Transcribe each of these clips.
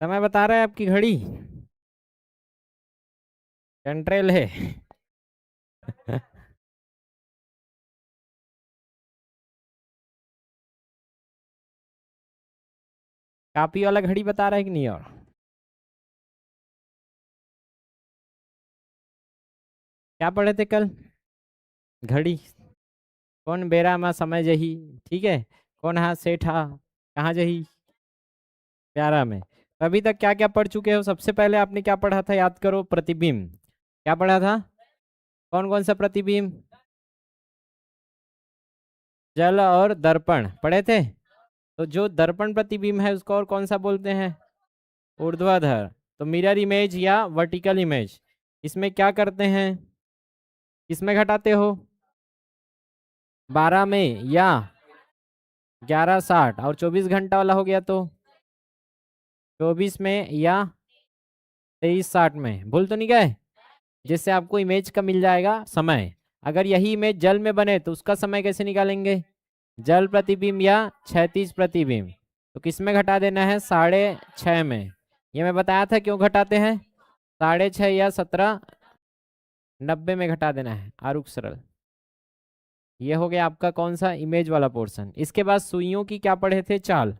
समय बता रहा है आपकी घड़ी। कंट्रेल है। कापी वाला घड़ी बता रहा है कि नहीं? और क्या पढ़े थे कल? घड़ी। कौन बेरा में समय जही। ठीक है। कौन हा सेठ हा कहाँ जही? प्यारा में। तो अभी तक क्या क्या पढ़ चुके हो? सबसे पहले आपने क्या पढ़ा था, याद करो। प्रतिबिंब। क्या पढ़ा था? कौन कौन सा प्रतिबिंब? जल और दर्पण पढ़े थे। तो जो दर्पण प्रतिबिंब है उसको और कौन सा बोलते हैं? ऊर्ध्वाधर। तो मिरर इमेज या वर्टिकल इमेज। इसमें क्या करते हैं? किसमें घटाते हो? 12 में या 1160। और 24 घंटा वाला हो गया तो 24 में या 2360 में। भूल तो नहीं गए? जिससे आपको इमेज का मिल जाएगा समय। अगर यही इमेज जल में बने तो उसका समय कैसे निकालेंगे? जल प्रतिबिंब या क्षैतिज प्रतिबिंब। तो किस में घटा देना है? 6.5 में। ये मैं बताया था क्यों घटाते हैं। 6.5 या 1790 में घटा देना है। आरुख सरल। ये हो गया आपका कौन सा? इमेज वाला पोर्शन। इसके बाद सुइयों की क्या पढ़े थे? चाल।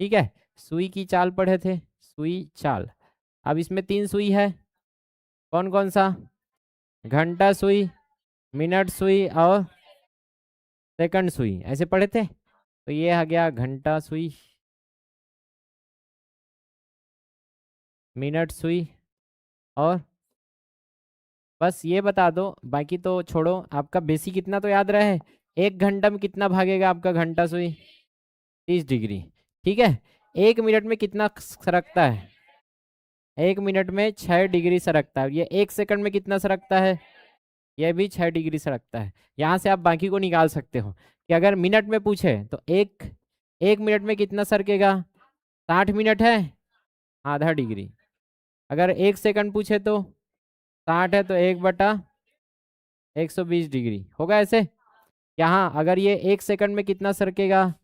ठीक है। सुई की चाल पढ़े थे। सुई चाल। अब इसमें 3 सुई है। कौन कौन सा? घंटा सुई, मिनट सुई और सेकंड सुई। ऐसे पढ़े थे। तो ये आ गया घंटा सुई, मिनट सुई और बस ये बता दो, बाकी तो छोड़ो। आपका बेसिक इतना तो याद रहे। 1 घंटा में कितना भागेगा आपका घंटा सुई? 30 डिग्री। ठीक है। 1 मिनट में कितना सरकता है? 1 मिनट में 6 डिग्री सरकता है। ये 1 सेकंड में कितना सरकता है? यह भी 6 डिग्री सरकता है। यहाँ से आप बाकी को निकाल सकते हो कि अगर मिनट में पूछे तो एक एक मिनट में कितना सरकेगा? 60 मिनट है, आधा डिग्री। अगर 1 सेकंड पूछे तो 60 है तो 1/120 डिग्री होगा। ऐसे यहाँ अगर ये 1 सेकंड में कितना सरकेगा?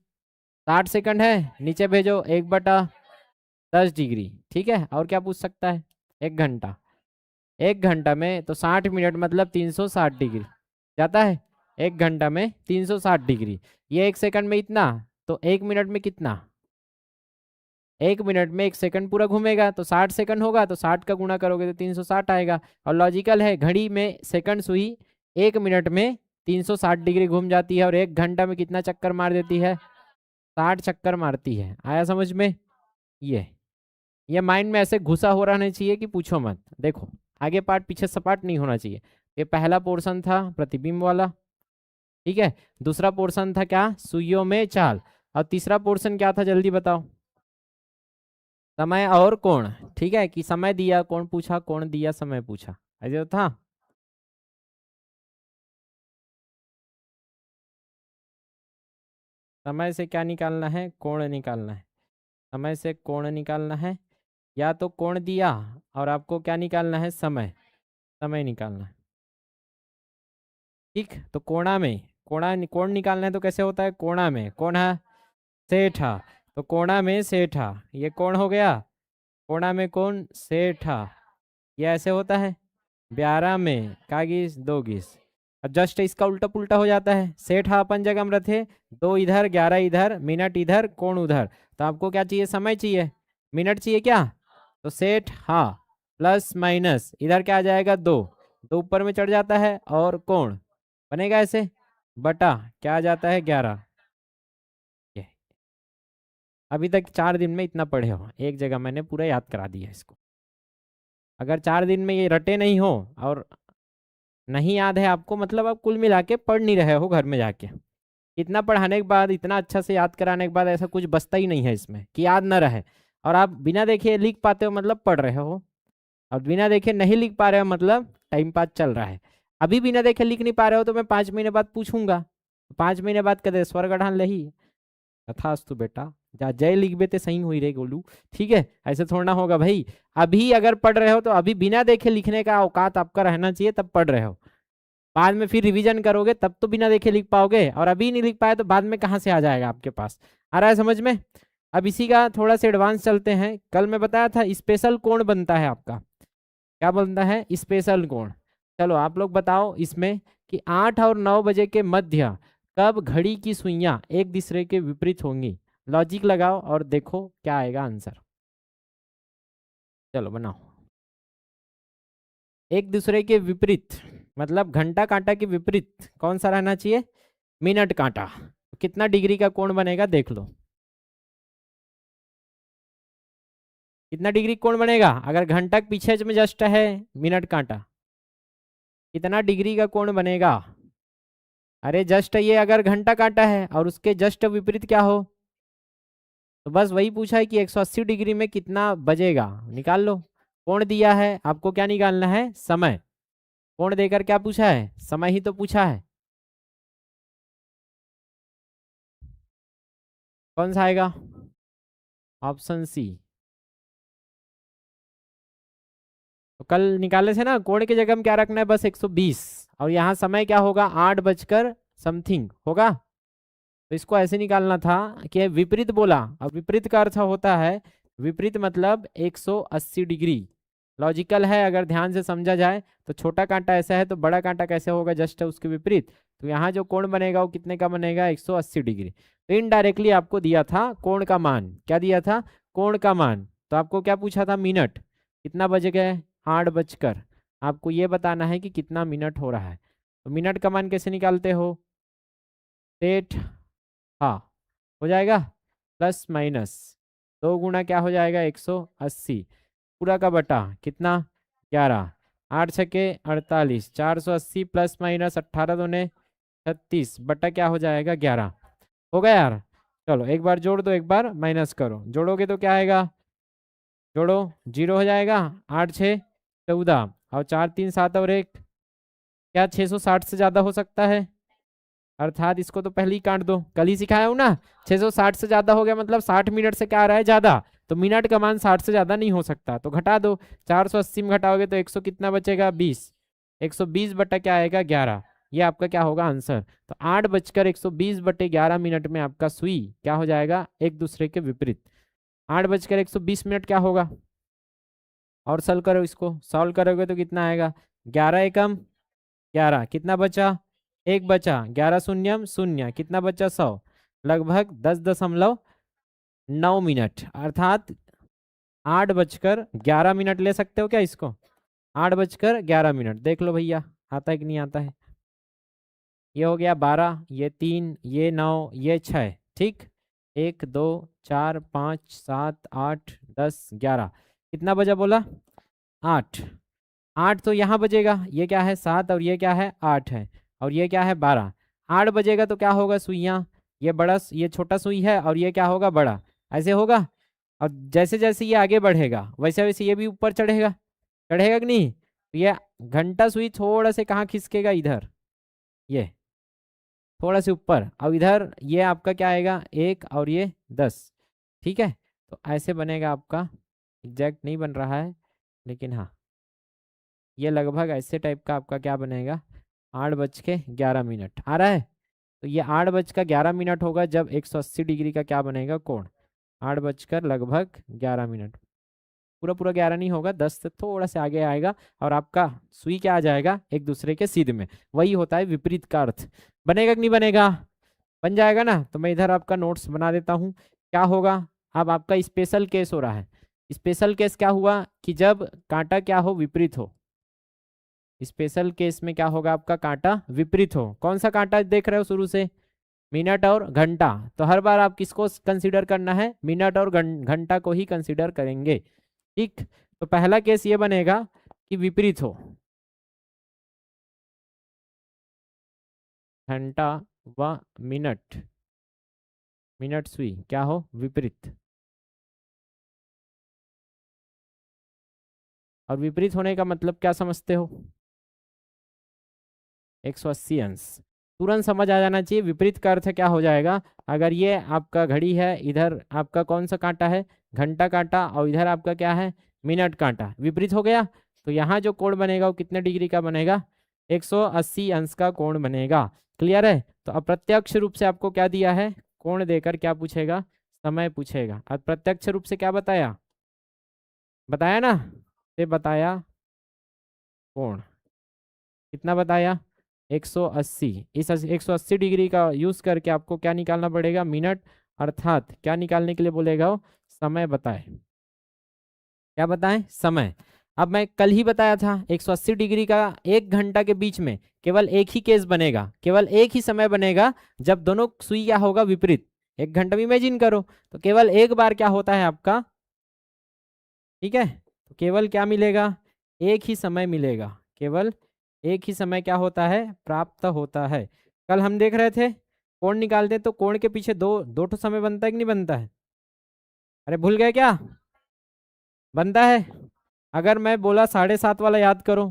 60 सेकंड है, नीचे भेजो 1/10 डिग्री। ठीक है। और क्या पूछ सकता है? 1 घंटा। 1 घंटा में तो 60 मिनट मतलब 360 डिग्री जाता है। 1 घंटा में 360 डिग्री। ये 1 सेकंड में इतना, तो 1 मिनट में कितना? 1 मिनट में 1 सेकंड पूरा घूमेगा तो 60 सेकंड होगा, तो 60 का गुणा करोगे तो 360 आएगा। और लॉजिकल है, घड़ी में सेकंड सुई 1 मिनट में 360 डिग्री घूम जाती है और 1 घंटा में कितना चक्कर मार देती है? 60 चक्कर मारती है। आया समझ में? ये माइंड में ऐसे घुसा हो रहना चाहिए कि पूछो मत। देखो, आगे पार्ट पीछे सपाट नहीं होना चाहिए। ये पहला पोर्शन था प्रतिबिंब वाला। ठीक है। दूसरा पोर्शन था क्या? सुइयों में चाल। और तीसरा पोर्शन क्या था? जल्दी बताओ। समय और कोण। ठीक है। कि समय दिया, कोण पूछा, कोण दिया, समय पूछा। ऐसे तो था। समय से क्या निकालना है? कोण निकालना है। समय से कोण निकालना है। या तो कोण दिया और आपको क्या निकालना है? समय। समय निकालना है। ठीक। तो कोणा में कोण निकालना है तो कैसे होता है? कोणा में कौन है? सेठा। तो कोणा में सेठा, ये कौन हो गया? कोणा में कौन? सेठा। ये ऐसे होता है। 12 में कागिस दो गिस। अब जस्ट इसका उल्टा पुल्टा हो जाता है। सेठा अपन जगह में रखे, 2 इधर 11 इधर, मिनट इधर, कोण उधर। तो आपको क्या चाहिए? समय चाहिए। मिनट चाहिए क्या? तो सेठ हाँ प्लस माइनस इधर क्या आ जाएगा? 2। 2 ऊपर में चढ़ जाता है और कोण बनेगा ऐसे बटा क्या आ जाता है? 11। ये अभी तक 4 दिन में इतना पढ़े हो, एक जगह मैंने पूरा याद करा दिया इसको। अगर 4 दिन में ये रटे नहीं हो और नहीं याद है आपको, मतलब आप कुल मिला के पढ़ नहीं रहे हो घर में जाके। इतना पढ़ाने के बाद, इतना अच्छा से याद कराने के बाद ऐसा कुछ बचता ही नहीं है इसमें कि याद ना रहे। और आप बिना देखे लिख पाते हो मतलब पढ़ रहे हो, और बिना देखे नहीं लिख पा रहे हो मतलब टाइम पास चल रहा है। अभी बिना देखे लिख नहीं पा रहे हो तो मैं 5 महीने बाद पूछूंगा। 5 महीने बाद कदे स्वर्ग ढान लही तथास्तु बेटा, जा जय लिख बेते सही हुई रे गोलू। ठीक है। ऐसे थोड़ा होगा भाई। अभी अगर पढ़ रहे हो तो अभी बिना देखे लिखने का औकात आपका रहना चाहिए, तब पढ़ रहे हो। बाद में फिर रिवीजन करोगे तब तो बिना देखे लिख पाओगे, और अभी नहीं लिख पाए तो बाद में कहाँ से आ जाएगा आपके पास। आ रहा है समझ में? अब इसी का थोड़ा सा एडवांस चलते हैं। कल मैं बताया था स्पेशल कोण बनता है आपका, क्या बनता है? स्पेशल कोण। चलो आप लोग बताओ इसमें कि 8 और 9 बजे के मध्य कब घड़ी की सुइयां एक दूसरे के विपरीत होंगी? लॉजिक लगाओ और देखो क्या आएगा आंसर। चलो बनाओ। एक दूसरे के विपरीत मतलब घंटा कांटा के विपरीत कौन सा रहना चाहिए? मिनट कांटा। कितना डिग्री का कोण बनेगा देख लो। कितना डिग्री कोण बनेगा अगर घंटा के पीछे में जस्ट है मिनट कांटा? कितना डिग्री का कोण बनेगा? अरे जस्ट ये अगर घंटा कांटा है और उसके जस्ट विपरीत क्या हो, तो बस वही पूछा है कि 180 डिग्री में कितना बजेगा, निकाल लो। कोण दिया है, आपको क्या निकालना है? समय। कोण देकर क्या पूछा है? समय ही तो पूछा है। कौन सा आएगा? Option C. तो कल निकाले थे ना, कोण की जगह में क्या रखना है? बस 120। और यहाँ समय क्या होगा? 8 बजकर समथिंग होगा। तो इसको ऐसे निकालना था कि विपरीत बोला, और विपरीत का अर्थ होता है, विपरीत मतलब 180 डिग्री। लॉजिकल है अगर ध्यान से समझा जाए। तो छोटा कांटा ऐसा है तो बड़ा कांटा कैसे होगा? जस्ट उसके विपरीत। तो यहाँ जो कोण बनेगा वो कितने का बनेगा? 180 डिग्री। तो इनडायरेक्टली आपको दिया था कोण का मान। क्या दिया था? कोण का मान। तो आपको क्या पूछा था? मिनट। कितना बज गए? 8 बजकर। आपको ये बताना है कि कितना मिनट हो रहा है। तो मिनट का मान कैसे निकालते हो? सेठ, हाँ, हो जाएगा प्लस माइनस 2 गुना क्या हो जाएगा? 180 पूरा का बटा कितना? 11। 8 छके 48, 480 प्लस माइनस 18 दूने 36 बटा क्या हो जाएगा? 11। हो गया यार? चलो एक बार जोड़ दो, एक बार माइनस करो। जोड़ोगे तो क्या आएगा? जोड़ो, 0 हो जाएगा। 8 6 14 और 4 3 7 और 1, क्या 660 से ज्यादा हो सकता है? अर्थात इसको तो पहले ही काट दो, कल ही सिखाया हूं ना। 660 से ज्यादा हो गया मतलब 60 मिनट से क्या आ रहा है? ज्यादा। तो मिनट का मान 60 से ज्यादा नहीं हो सकता, तो घटा दो। 480 में घटाओगे तो 100 कितना बचेगा? 20। 120 बटा क्या आएगा? 11। ये आपका क्या होगा आंसर? तो 8 बजकर 120 बटे 11 मिनट में आपका सुई क्या हो जाएगा? एक दूसरे के विपरीत। 8 बजकर 120 मिनट क्या होगा? और सॉल्व करो, इसको सॉल्व करोगे तो कितना आएगा? 11 एकम 11, कितना बचा? एक बचा। 11 शून्यम शून्य, कितना बचा? 100। लगभग 10.9 मिनट, अर्थात 8 बजकर 11 मिनट ले सकते हो क्या इसको? 8 बजकर 11 मिनट। देख लो भैया आता है कि नहीं आता है। ये हो गया 12, ये 3, ये 9, ये 6। ठीक, 1 2 4 5 7 8 10 11, कितना बजा बोला? 8। 8 तो यहाँ बजेगा, ये क्या है? 7 और ये क्या है? 8 है। और ये क्या है? 12। 8 बजेगा तो क्या होगा? सुइयाँ, ये बड़ा, ये छोटा सुई है और ये क्या होगा? बड़ा। ऐसे होगा। और जैसे जैसे ये आगे बढ़ेगा वैसे वैसे ये भी ऊपर चढ़ेगा। चढ़ेगा कि नहीं? तो ये घंटा सुई थोड़ा से कहाँ खिसकेगा? इधर, ये थोड़ा से ऊपर। और इधर ये आपका क्या आएगा? 1 और ये 10। ठीक है, तो ऐसे बनेगा आपका। एग्जैक्ट नहीं बन रहा है लेकिन हाँ, ये लगभग ऐसे टाइप का आपका क्या बनेगा? 8 बज के 11 मिनट आ रहा है। तो ये 8 बज का 11 मिनट होगा जब 180 डिग्री का क्या बनेगा? कोण। 8 बजकर लगभग 11 मिनट। पूरा पूरा 11 नहीं होगा, 10 से थोड़ा से आगे आएगा और आपका सुई क्या आ जाएगा? एक दूसरे के सीध में। वही होता है विपरीत का अर्थ। बनेगा कि नहीं बनेगा? बन जाएगा ना। तो मैं इधर आपका नोट्स बना देता हूँ। क्या होगा? अब आपका स्पेशल केस हो रहा है। स्पेशल केस क्या हुआ कि जब कांटा क्या हो? विपरीत हो। स्पेशल केस में क्या होगा? आपका कांटा विपरीत हो। कौन सा कांटा देख रहे हो शुरू से? मिनट और घंटा। तो हर बार आप किसको कंसीडर करना है? मिनट और घंटा को ही कंसीडर करेंगे। ठीक, तो पहला केस ये बनेगा कि विपरीत हो। घंटा व मिनट, मिनट सुई क्या हो? विपरीत। और विपरीत होने का मतलब क्या समझते हो? 180 अंश। तुरंत समझ आ जाना चाहिए विपरीत का अर्थ क्या हो जाएगा। अगर ये आपका घड़ी है, इधर आपका कौन सा कांटा है? घंटा कांटा, और इधर आपका क्या है? मिनट कांटा। विपरीत हो गया तो यहाँ जो कोण बनेगा वो कितने डिग्री का बनेगा? 180 अंश का कोण बनेगा। क्लियर है? तो अप्रत्यक्ष रूप से आपको क्या दिया है? कोण देकर क्या पूछेगा? समय पूछेगा। और प्रत्यक्ष रूप से क्या बताया, बताया ना, से बताया कोण। कितना बताया, 180। इस 180 डिग्री का यूज करके आपको क्या निकालना पड़ेगा, मिनट, अर्थात क्या निकालने के लिए बोलेगा वो, समय बताए। क्या बताएं, समय। अब मैं कल ही बताया था 180 डिग्री का 1 घंटा के बीच में केवल एक ही केस बनेगा, केवल एक ही समय बनेगा, जब दोनों सुई क्या होगा, विपरीत। 1 घंटा में इमेजिन करो, तो केवल एक बार क्या होता है आपका, ठीक है, तो केवल क्या मिलेगा, एक ही समय मिलेगा, केवल एक ही समय क्या होता है, प्राप्त होता है। कल हम देख रहे थे कोण निकालते तो कोण के पीछे दो दो ठो समय बनता है कि नहीं बनता है, अरे भूल गए क्या, बनता है। अगर मैं बोला 7:30 वाला याद करो,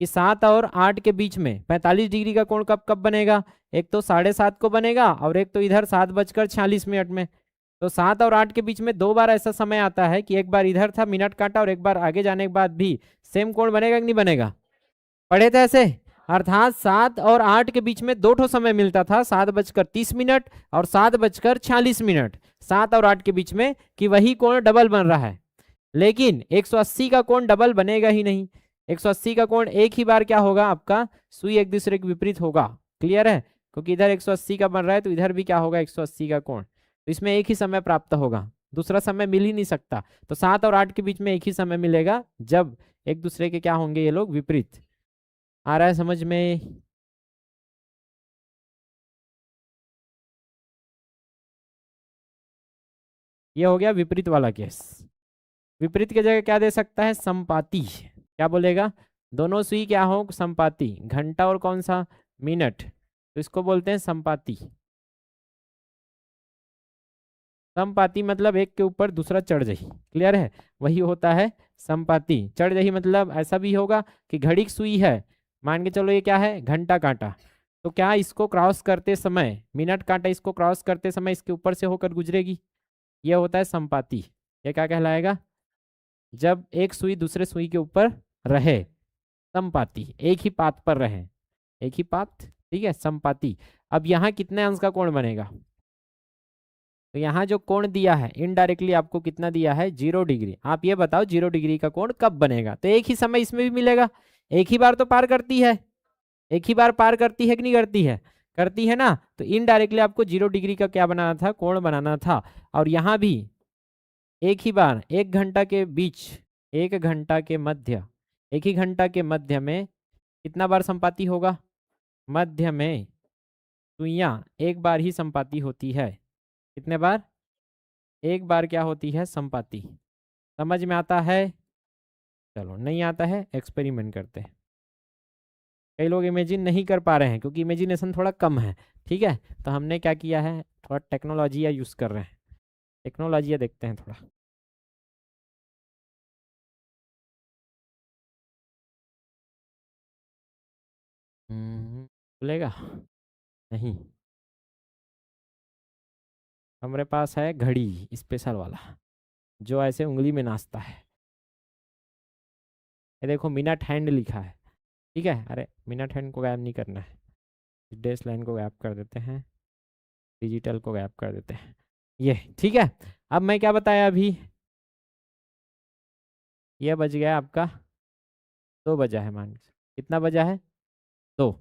कि 7 और 8 के बीच में 45 डिग्री का कोण कब कब बनेगा, एक तो 7:30 को बनेगा और एक तो इधर 7:46 में। तो 7 और 8 के बीच में 2 बार ऐसा समय आता है कि एक बार इधर था मिनट काटा और एक बार आगे जाने के बाद भी सेम कोण बनेगा कि नहीं बनेगा, पढ़े थे ऐसे। अर्थात 7 और 8 के बीच में दो ठो समय मिलता था, 7:30 और 7:46। 7 और 8 के बीच में, कि वही कोण डबल बन रहा है। लेकिन 180 का कोण डबल बनेगा ही नहीं। 180 का कोण एक ही बार क्या होगा आपका, सुई एक दूसरे के विपरीत होगा। क्लियर है, क्योंकि इधर 180 का बन रहा है तो इधर भी क्या होगा, 180 का कोण। तो इसमें एक ही समय प्राप्त होगा, दूसरा समय मिल ही नहीं सकता। तो 7 और 8 के बीच में एक ही समय मिलेगा, जब एक दूसरे के क्या होंगे ये लोग, विपरीत। आ रहा है समझ में। ये हो गया विपरीत वाला केस। विपरीत की जगह क्या दे सकता है, संपाती। क्या बोलेगा, दोनों सुई क्या हो, संपाती, घंटा और कौन सा, मिनट, तो इसको बोलते हैं संपाती। संपाती मतलब एक के ऊपर दूसरा चढ़ जाही, क्लियर है, वही होता है संपाती। चढ़ जाही मतलब ऐसा भी होगा कि घड़ी की सुई है, मान के चलो ये क्या है, घंटा कांटा, तो क्या इसको क्रॉस करते समय, मिनट कांटा इसको क्रॉस करते समय इसके ऊपर से होकर गुजरेगी, ये होता है संपाती। ये क्या कहलाएगा, जब एक सुई दूसरे सुई के ऊपर रहे, संपाती, एक ही पात पर रहे, एक ही पात, ठीक है, संपाती। अब यहाँ कितने अंश का कोण बनेगा, तो यहाँ जो कोण दिया है इनडायरेक्टली आपको कितना दिया है, 0 डिग्री। आप ये बताओ 0 डिग्री का कोण कब बनेगा, तो एक ही समय इसमें भी मिलेगा, एक ही बार तो पार करती है, एक ही बार पार करती है कि नहीं करती है, करती है ना। तो इनडायरेक्टली आपको 0 डिग्री का क्या बनाना था, कोण बनाना था। और यहाँ भी एक ही बार 1 घंटा के बीच, 1 घंटा के मध्य, एक ही घंटा के मध्य में कितना बार संपाती होगा, मध्य में सुइयां एक बार ही संपाती होती है। कितने बार, एक बार क्या होती है, संपाती। समझ में आता है, चलो नहीं आता है एक्सपेरिमेंट करते हैं। कई लोग इमेजिन नहीं कर पा रहे हैं क्योंकि इमेजिनेशन थोड़ा कम है, ठीक है, तो हमने क्या किया है, थोड़ा टेक्नोलॉजी यूज़ कर रहे हैं, टेक्नोलॉजी देखते हैं थोड़ा। बोलेगा नहीं, हमारे पास है घड़ी स्पेशल वाला, जो ऐसे उंगली में नाचता है। ये देखो मिनट हैंड लिखा है, ठीक है, अरे मिनट हैंड को गायब नहीं करना है, डैश लाइन को गायब कर देते हैं, डिजिटल को गायब कर देते हैं, ये ठीक है। अब मैं क्या बताया अभी, ये बज गया आपका 2 बजा है, मान के कितना बजा है, 2,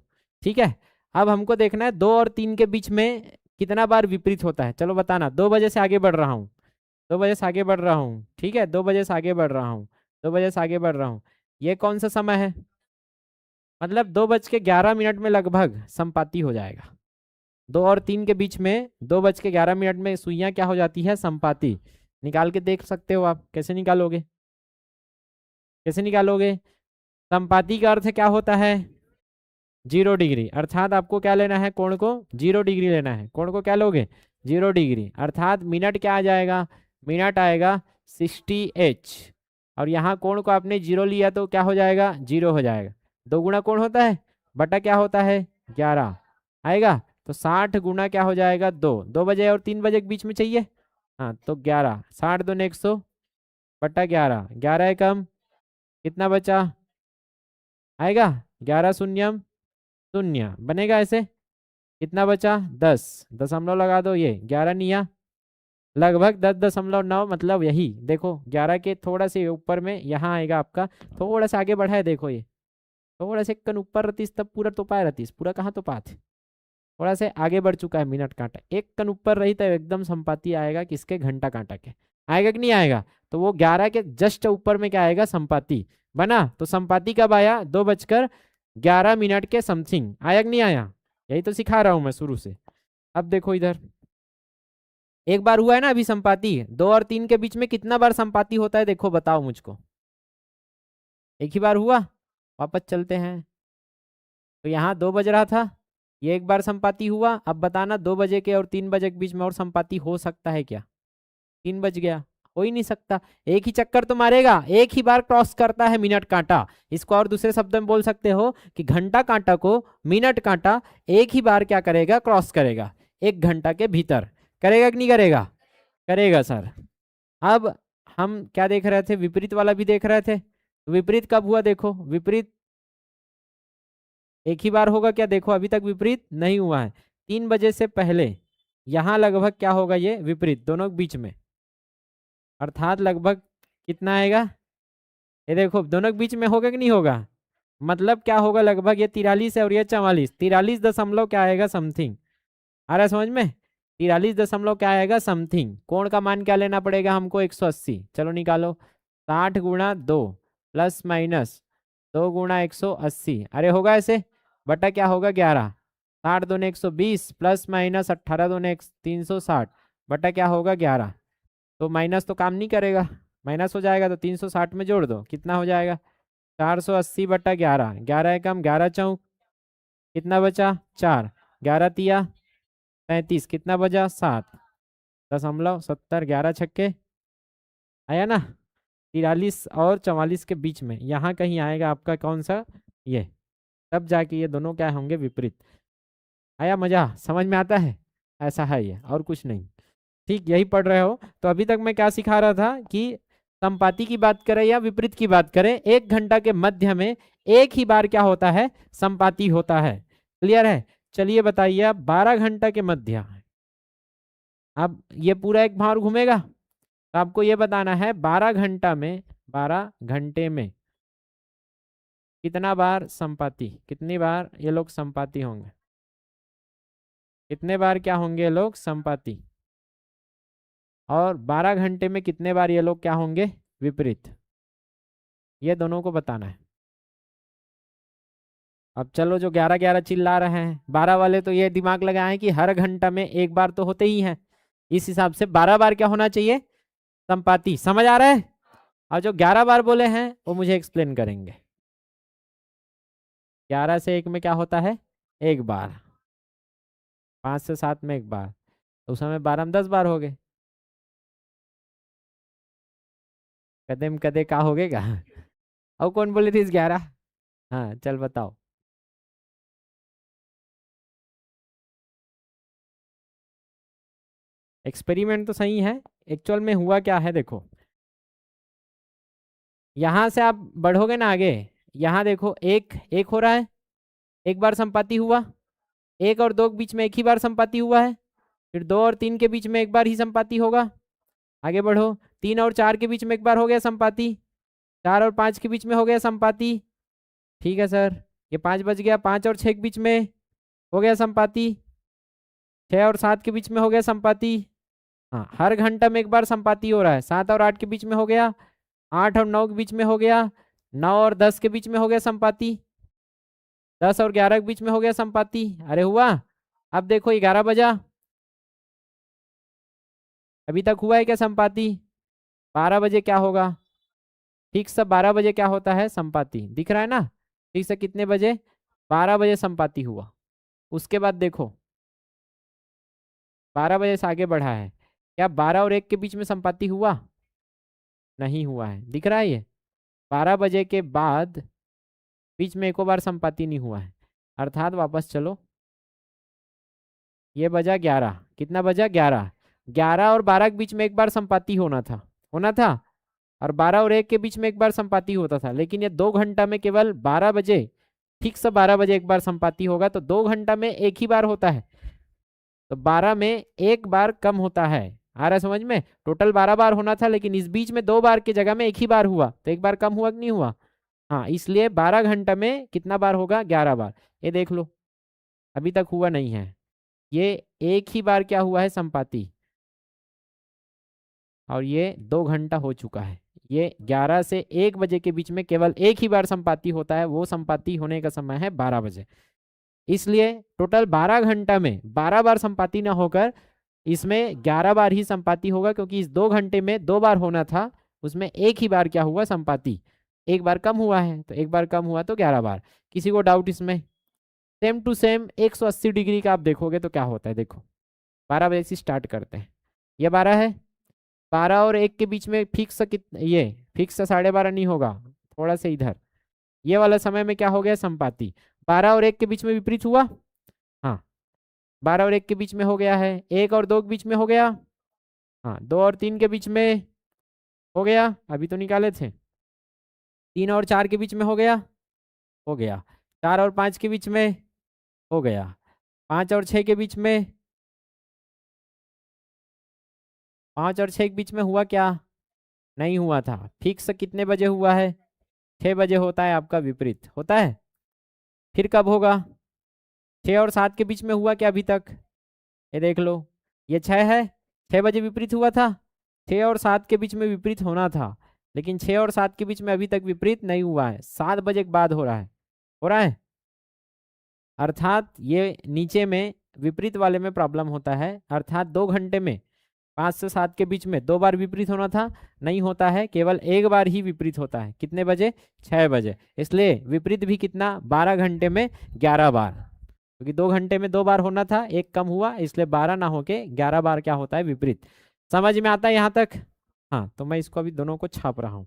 ठीक है। अब हमको देखना है 2 और 3 के बीच में कितना बार विपरीत होता है, चलो बताना। 2 बजे से आगे बढ़ रहा हूँ, 2 बजे से आगे बढ़ रहा हूँ, ठीक है, 2 बजे से आगे बढ़ रहा हूँ, 2 बजे से आगे बढ़ रहा हूँ, ये कौन सा समय है, मतलब 2:11 में लगभग संपाती हो जाएगा। 2 और 3 के बीच में 2:11 में सुइयां क्या हो जाती है, संपाती। निकाल के देख सकते हो आप, कैसे निकालोगे, कैसे निकालोगे, संपाती का अर्थ क्या होता है, 0 डिग्री। अर्थात आपको क्या लेना है, कोण को 0 डिग्री लेना है, कोण को क्या लोगे, 0 डिग्री। अर्थात मिनट क्या आ जाएगा, मिनट आएगा 60H, और यहाँ कोण को आपने 0 लिया तो क्या हो जाएगा, 0 हो जाएगा। 2 गुना कोण होता है, बटा क्या होता है, 11 आएगा। तो 60 गुना क्या हो जाएगा, 2 बजे और 3 बजे के बीच में चाहिए, हाँ, तो 11, 60 दूनी 100 बटा 11, 11 एकम कितना बचा आएगा, 11 शून्यम शून्य बनेगा ऐसे, कितना बचा, 10, दशमलव लगा दो, ये 11 निया लगभग 10.9, मतलब यही देखो 11 के थोड़ा से ऊपर में यहाँ आएगा आपका, थोड़ा सा आगे बढ़ा है देखो, ये थोड़ा से कन ऊपर रतीस तब पूरा तो पाए रतीस, पूरा कहाँ तो पात, थोड़ा से आगे बढ़ चुका है मिनट कांटा, एक कन ऊपर रही तो एकदम संपाति आएगा किसके, घंटा कांटा के, आएगा कि नहीं आएगा। तो वो 11 के जस्ट ऊपर में क्या आएगा, संपाति बना। तो संपाति कब आया, 2:11 के समथिंग, आया कि नहीं आया, यही तो सिखा रहा हूं मैं शुरू से। अब देखो इधर एक बार हुआ है ना अभी संपाति, 2 और 3 के बीच में कितना बार संपाति होता है, देखो बताओ मुझको, एक ही बार हुआ। वापस चलते हैं, तो यहाँ 2 बज रहा था, ये एक बार संपाति हुआ। अब बताना 2 बजे के और 3 बजे के बीच में और संपाति हो सकता है क्या, 3 बज गया, हो ही नहीं सकता, एक ही चक्कर तो मारेगा, एक ही बार क्रॉस करता है मिनट कांटा। इसको और दूसरे शब्द में बोल सकते हो कि घंटा कांटा को मिनट कांटा एक ही बार क्या करेगा, क्रॉस करेगा, 1 घंटा के भीतर करेगा कि नहीं करेगा, करेगा सर। अब हम क्या देख रहे थे, विपरीत वाला भी देख रहे थे, विपरीत कब हुआ देखो, विपरीत एक ही बार होगा क्या, देखो अभी तक विपरीत नहीं हुआ है, 3 बजे से पहले यहाँ लगभग क्या होगा, ये विपरीत दोनों के बीच में, अर्थात लगभग कितना आएगा, ये देखो दोनों के बीच में होगा कि नहीं होगा, मतलब क्या होगा, लगभग ये 43 है और ये 44, 43 दशमलव क्या आएगा समथिंग, आ रहा है समझ में, 43 दशमलव क्या आएगा समथिंग। कोण का मान क्या लेना पड़ेगा हमको, 180, चलो निकालो, 60 गुणा 2 प्लस माइनस 2 गुणा 180, अरे होगा ऐसे, बटा क्या होगा 11, 60 दूने 120 प्लस माइनस 18 दूने 360 बटा क्या होगा 11। तो माइनस तो काम नहीं करेगा, माइनस हो जाएगा, तो 360 में जोड़ दो, कितना हो जाएगा 480 बटा 11, 11 कम 11 चौक कितना बचा 4, 11 तिया 35, कितना बजा 7.70, 11 छक्के आया ना, 43 और 44 के बीच में यहाँ कहीं आएगा आपका कौन सा, ये, तब जाके ये दोनों क्या होंगे, विपरीत। आया मजा, समझ में आता है, ऐसा है ये और कुछ नहीं, ठीक यही पढ़ रहे हो। तो अभी तक मैं क्या सिखा रहा था कि संपाति की बात करें या विपरीत की बात करें, 1 घंटा के मध्य में एक ही बार क्या होता है, संपाति होता है, क्लियर है। चलिए बताइए अब 12 घंटा के मध्य, अब ये पूरा एक भार घूमेगा, तो आपको ये बताना है 12 घंटा में, 12 घंटे में कितना बार संपाति, कितनी बार ये लोग संपाति होंगे, कितने बार क्या होंगे ये लोग संपाति, और 12 घंटे में कितने बार ये लोग क्या होंगे विपरीत, ये दोनों को बताना है। अब चलो जो 11-11 चिल्ला रहे हैं 12 वाले, तो ये दिमाग लगाएं कि हर घंटा में एक बार तो होते ही हैं, इस हिसाब से 12 बार क्या होना चाहिए, संपाति, समझ आ रहा है। और जो 11 बार बोले हैं वो मुझे एक्सप्लेन करेंगे, 11 से 1 में क्या होता है, एक बार, 5 से 7 में एक बार, तो उस समय 12 में 10 बार हो गए, कदम कदे का हो गएगा। और कौन बोले थे इस 11, हाँ चल बताओ। एक्सपेरिमेंट तो सही है, एक्चुअल में हुआ क्या है देखो, यहां से आप बढ़ोगे ना आगे, यहाँ देखो एक एक हो रहा है, एक बार संपाति हुआ, 1 और 2 के बीच में एक ही बार संपाति हुआ है, फिर 2 और 3 के बीच में एक बार ही संपाति होगा, आगे बढ़ो, 3 और 4 के बीच में एक बार हो गया संपाति, 4 और 5 के बीच में हो गया संपाति, ठीक है सर, ये 5 बज गया, 5 और 6 के बीच में हो गया संपाति, 6 और 7 के बीच में हो गया संपाति, हाँ हर घंटा में एक बार संपाति हो रहा है, 7 और 8 के बीच में हो गया, 8 और 9 के बीच में हो गया, 9 और 10 के बीच में हो गया संपाति, 10 और 11 के बीच में हो गया संपाति, अरे हुआ। अब देखो 11 बजा, अभी तक हुआ है क्या संपाति, 12 बजे क्या होगा, ठीक सब 12 बजे क्या होता है संपाति, दिख रहा है ना, ठीक से कितने बजे, 12 बजे संपाति हुआ। उसके बाद देखो 12 बजे से आगे बढ़ा है, क्या 12 और 1 के बीच में संपाति हुआ, नहीं हुआ है, दिख रहा है ये, 12 बजे के बाद बीच में एको बार संपाति नहीं हुआ है, अर्थात वापस चलो, ये बजा 11, कितना बजा 11, 11 और 12 के बीच में एक बार संपाति होना था, होना था, और 12 और 1 के बीच में एक बार संपाति होता था, लेकिन ये 2 घंटा में केवल 12 बजे, ठीक से 12 बजे एक बार संपाति होगा, तो 2 घंटा में एक ही बार होता है, तो 12 में एक बार कम होता है, आ रहा है समझ में? टोटल 12 बार होना था, लेकिन इस बीच में 2 बार की जगह में एक ही बार हुआ, तो एक बार कम हुआ कि नहीं हुआ? हाँ, इसलिए 12 घंटा में कितना बार होगा? 11 बार। ये देख लो, अभी तक हुआ नहीं है। ये एक ही बार क्या हुआ है? संपाति। और ये 2 घंटा हो चुका है। ये 11 से 1 बजे के बीच में केवल एक ही बार संपाति होता है, वो संपाति होने का समय है 12 बजे। इसलिए टोटल 12 घंटा में 12 बार संपाति ना होकर इसमें 11 बार ही संपाति होगा, क्योंकि इस 2 घंटे में 2 बार होना था, उसमें एक ही बार क्या हुआ? संपाति। एक बार कम हुआ है, तो एक बार कम हुआ तो 11 बार। किसी को डाउट इसमें? सेम टू सेम 180 डिग्री का आप देखोगे तो क्या होता है, देखो 12 बजे से स्टार्ट करते हैं। ये 12 है, 12 और 1 के बीच में फिक्स ये फिक्स 12:30 नहीं होगा, थोड़ा सा इधर ये वाला समय में क्या हो गया? संपाति। 12 और 1 के बीच में विपरीत हुआ। हाँ, 12 और 1 के बीच में हो गया है, 1 और 2 के बीच में हो गया। हाँ, 2 और 3 के बीच में हो गया, अभी तो निकाले थे। 3 और 4 के बीच में हो गया, हो गया। 4 और 5 के बीच में हो गया। 5 और 6 के बीच में, 5 और 6 के बीच में हुआ क्या? नहीं हुआ था। फिक्स कितने बजे हुआ है? 6 बजे होता है आपका विपरीत, होता है। फिर कब होगा? 6 और 7 के बीच में हुआ क्या अभी तक? ये देख लो, ये 6 है, 6 बजे विपरीत हुआ था। 6 और 7 के बीच में विपरीत होना था, लेकिन 6 और 7 के बीच में अभी तक विपरीत नहीं हुआ है, 7 बजे के बाद हो रहा है, हो रहा है। अर्थात ये नीचे में विपरीत वाले में प्रॉब्लम होता है, अर्थात 2 घंटे में 5 से 7 के बीच में 2 बार विपरीत होना था, नहीं होता है, केवल एक बार ही विपरीत होता है। कितने बजे? 6 बजे। इसलिए विपरीत भी कितना? 12 घंटे में 11 बार, क्योंकि 2 घंटे में 2 बार होना था, एक कम हुआ, इसलिए 12 ना होके 11 बार क्या होता है? विपरीत। समझ में आता है यहाँ तक? हाँ, तो मैं इसको अभी दोनों को छाप रहा हूँ।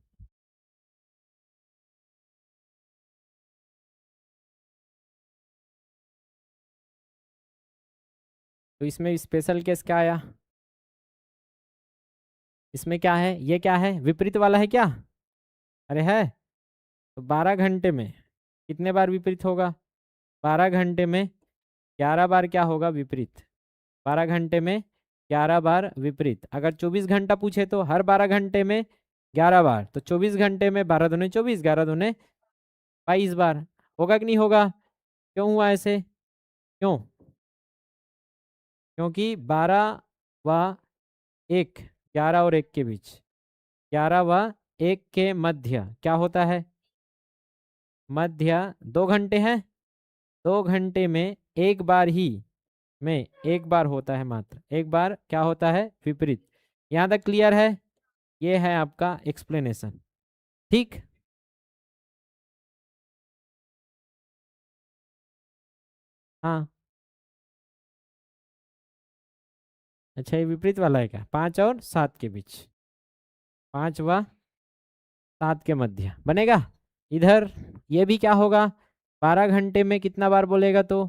तो इसमें स्पेशल केस क्या आया? इसमें क्या है? ये क्या है? विपरीत वाला है क्या? अरे है। तो 12 घंटे में कितने बार विपरीत होगा? 12 घंटे में 11 बार क्या होगा? विपरीत। 12 घंटे में 11 बार विपरीत। अगर 24 घंटा पूछे तो हर 12 घंटे में 11 बार, तो 24 घंटे में 12 दूने 24, 11 दूने 22 बार। होगा कि नहीं होगा? क्यों हुआ ऐसे? क्यों? क्योंकि 12 व 1, 11 और 1 के बीच, 11 व 1 के मध्य क्या होता है? मध्य 2 घंटे हैं, 2 घंटे में एक बार ही में एक बार होता है, मात्र एक बार क्या होता है? विपरीत। यहाँ तक क्लियर है? ये है आपका एक्सप्लेनेशन। ठीक। हाँ, अच्छा, ये विपरीत वाला है क्या? 5 और 7 के बीच, 5 व 7 के मध्य बनेगा। इधर ये भी क्या होगा? 12 घंटे में कितना बार बोलेगा? तो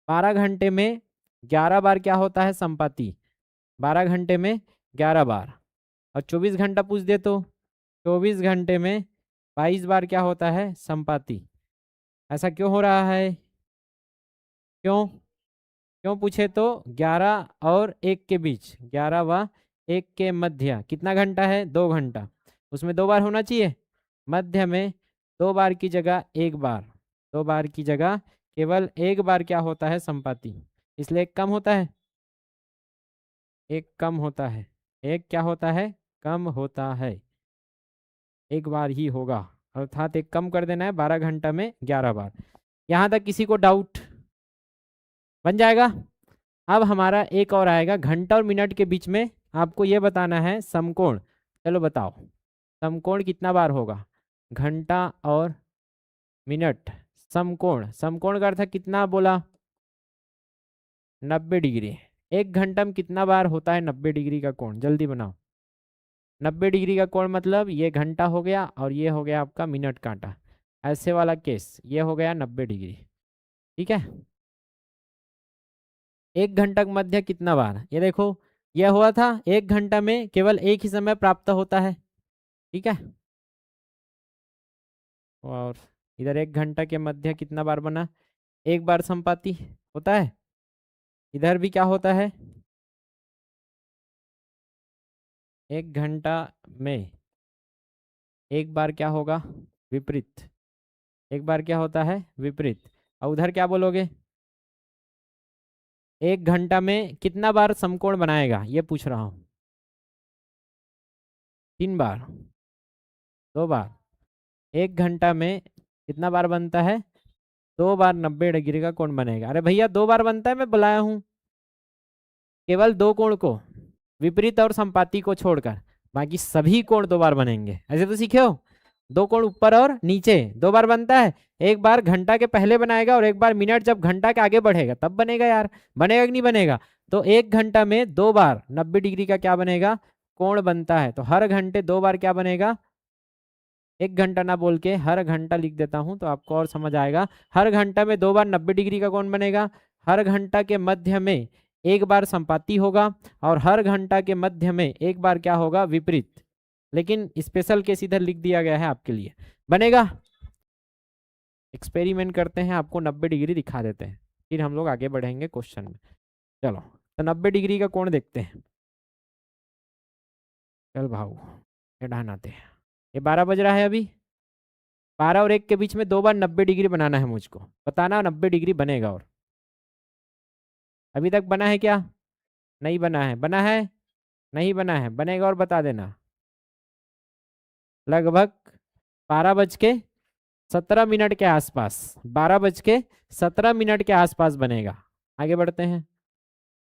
12 घंटे में 11 बार क्या होता है? संपाति। 12 घंटे में 11 बार। और 24 घंटा पूछ दे तो 24 घंटे में 22 बार क्या होता है? संपाति। ऐसा क्यों हो रहा है? क्यों? क्यों पूछे तो 11 और 1 के बीच, 11 व 1 के मध्य कितना घंटा है? 2 घंटा। उसमें 2 बार होना चाहिए, मध्य में 2 बार की जगह 1 बार, 2 बार की जगह केवल 1 बार क्या होता है? संपाति। इसलिए एक कम होता है, एक कम होता है, एक क्या होता है? कम होता है। एक बार ही होगा, अर्थात एक कम कर देना है, 12 घंटा में 11 बार। यहाँ तक किसी को डाउट? बन जाएगा। अब हमारा एक और आएगा, घंटा और मिनट के बीच में आपको ये बताना है समकोण। चलो बताओ, समकोण कितना बार होगा? घंटा और मिनट समकोण, समकोण का अर्थ है कितना बोला? 90 डिग्री। एक घंटा में कितना बार होता है 90 डिग्री का कोण? जल्दी बनाओ। 90 डिग्री का कोण मतलब ये घंटा हो गया और ये हो गया आपका मिनट कांटा, ऐसे वाला केस, ये हो गया 90 डिग्री। ठीक है। एक घंटा का मध्य कितना बार? ये देखो, यह हुआ था 1 घंटा में केवल एक ही समय प्राप्त होता है। ठीक है। और इधर 1 घंटा के मध्य कितना बार बना? एक बार संपाति होता है। इधर भी क्या होता है? 1 घंटा में एक बार क्या होगा? विपरीत। एक बार क्या होता है? विपरीत। और उधर क्या बोलोगे? 1 घंटा में कितना बार समकोण बनाएगा ये पूछ रहा हूँ। 3 बार? 2 बार? 1 घंटा में कितना बार बनता है? 2 बार 90 डिग्री का कोण बनेगा। अरे भैया 2 बार बनता है, मैं बुलाया हूँ। केवल 2 कोण को, विपरीत और संपाती को छोड़कर बाकी सभी कोण 2 बार बनेंगे। ऐसे तो सीखे हो। 2 कोण ऊपर और नीचे 2 बार बनता है। एक बार घंटा के पहले बनाएगा और एक बार मिनट जब घंटा के आगे बढ़ेगा तब बनेगा यार। बनेगा कि नहीं बनेगा? तो 1 घंटा में 2 बार 90 डिग्री का क्या बनेगा? कोण बनता है। तो हर घंटे 2 बार क्या बनेगा? 1 घंटा ना बोल के हर घंटा लिख देता हूं तो आपको और समझ आएगा। हर घंटा में 2 बार 90 डिग्री का कोण बनेगा। हर घंटा के मध्य में एक बार संपाती होगा और हर घंटा के मध्य में एक बार क्या होगा? विपरीत। लेकिन स्पेशल केस इधर लिख दिया गया है आपके लिए। बनेगा? एक्सपेरिमेंट करते हैं, आपको 90 डिग्री दिखा देते हैं, फिर हम लोग आगे बढ़ेंगे क्वेश्चन में। चलो तो 90 डिग्री का कोण देखते हैं। चल भाऊ ये ढानाते हैं। ये 12 बज रहा है अभी। 12 और 1 के बीच में 2 बार 90 डिग्री बनाना है मुझको। बताना 90 डिग्री बनेगा। और अभी तक बना है क्या? नहीं बना है। बना है? नहीं बना है। बनेगा और बता देना। लगभग 12:17 के आसपास, 12:17 के आसपास बनेगा। आगे बढ़ते हैं।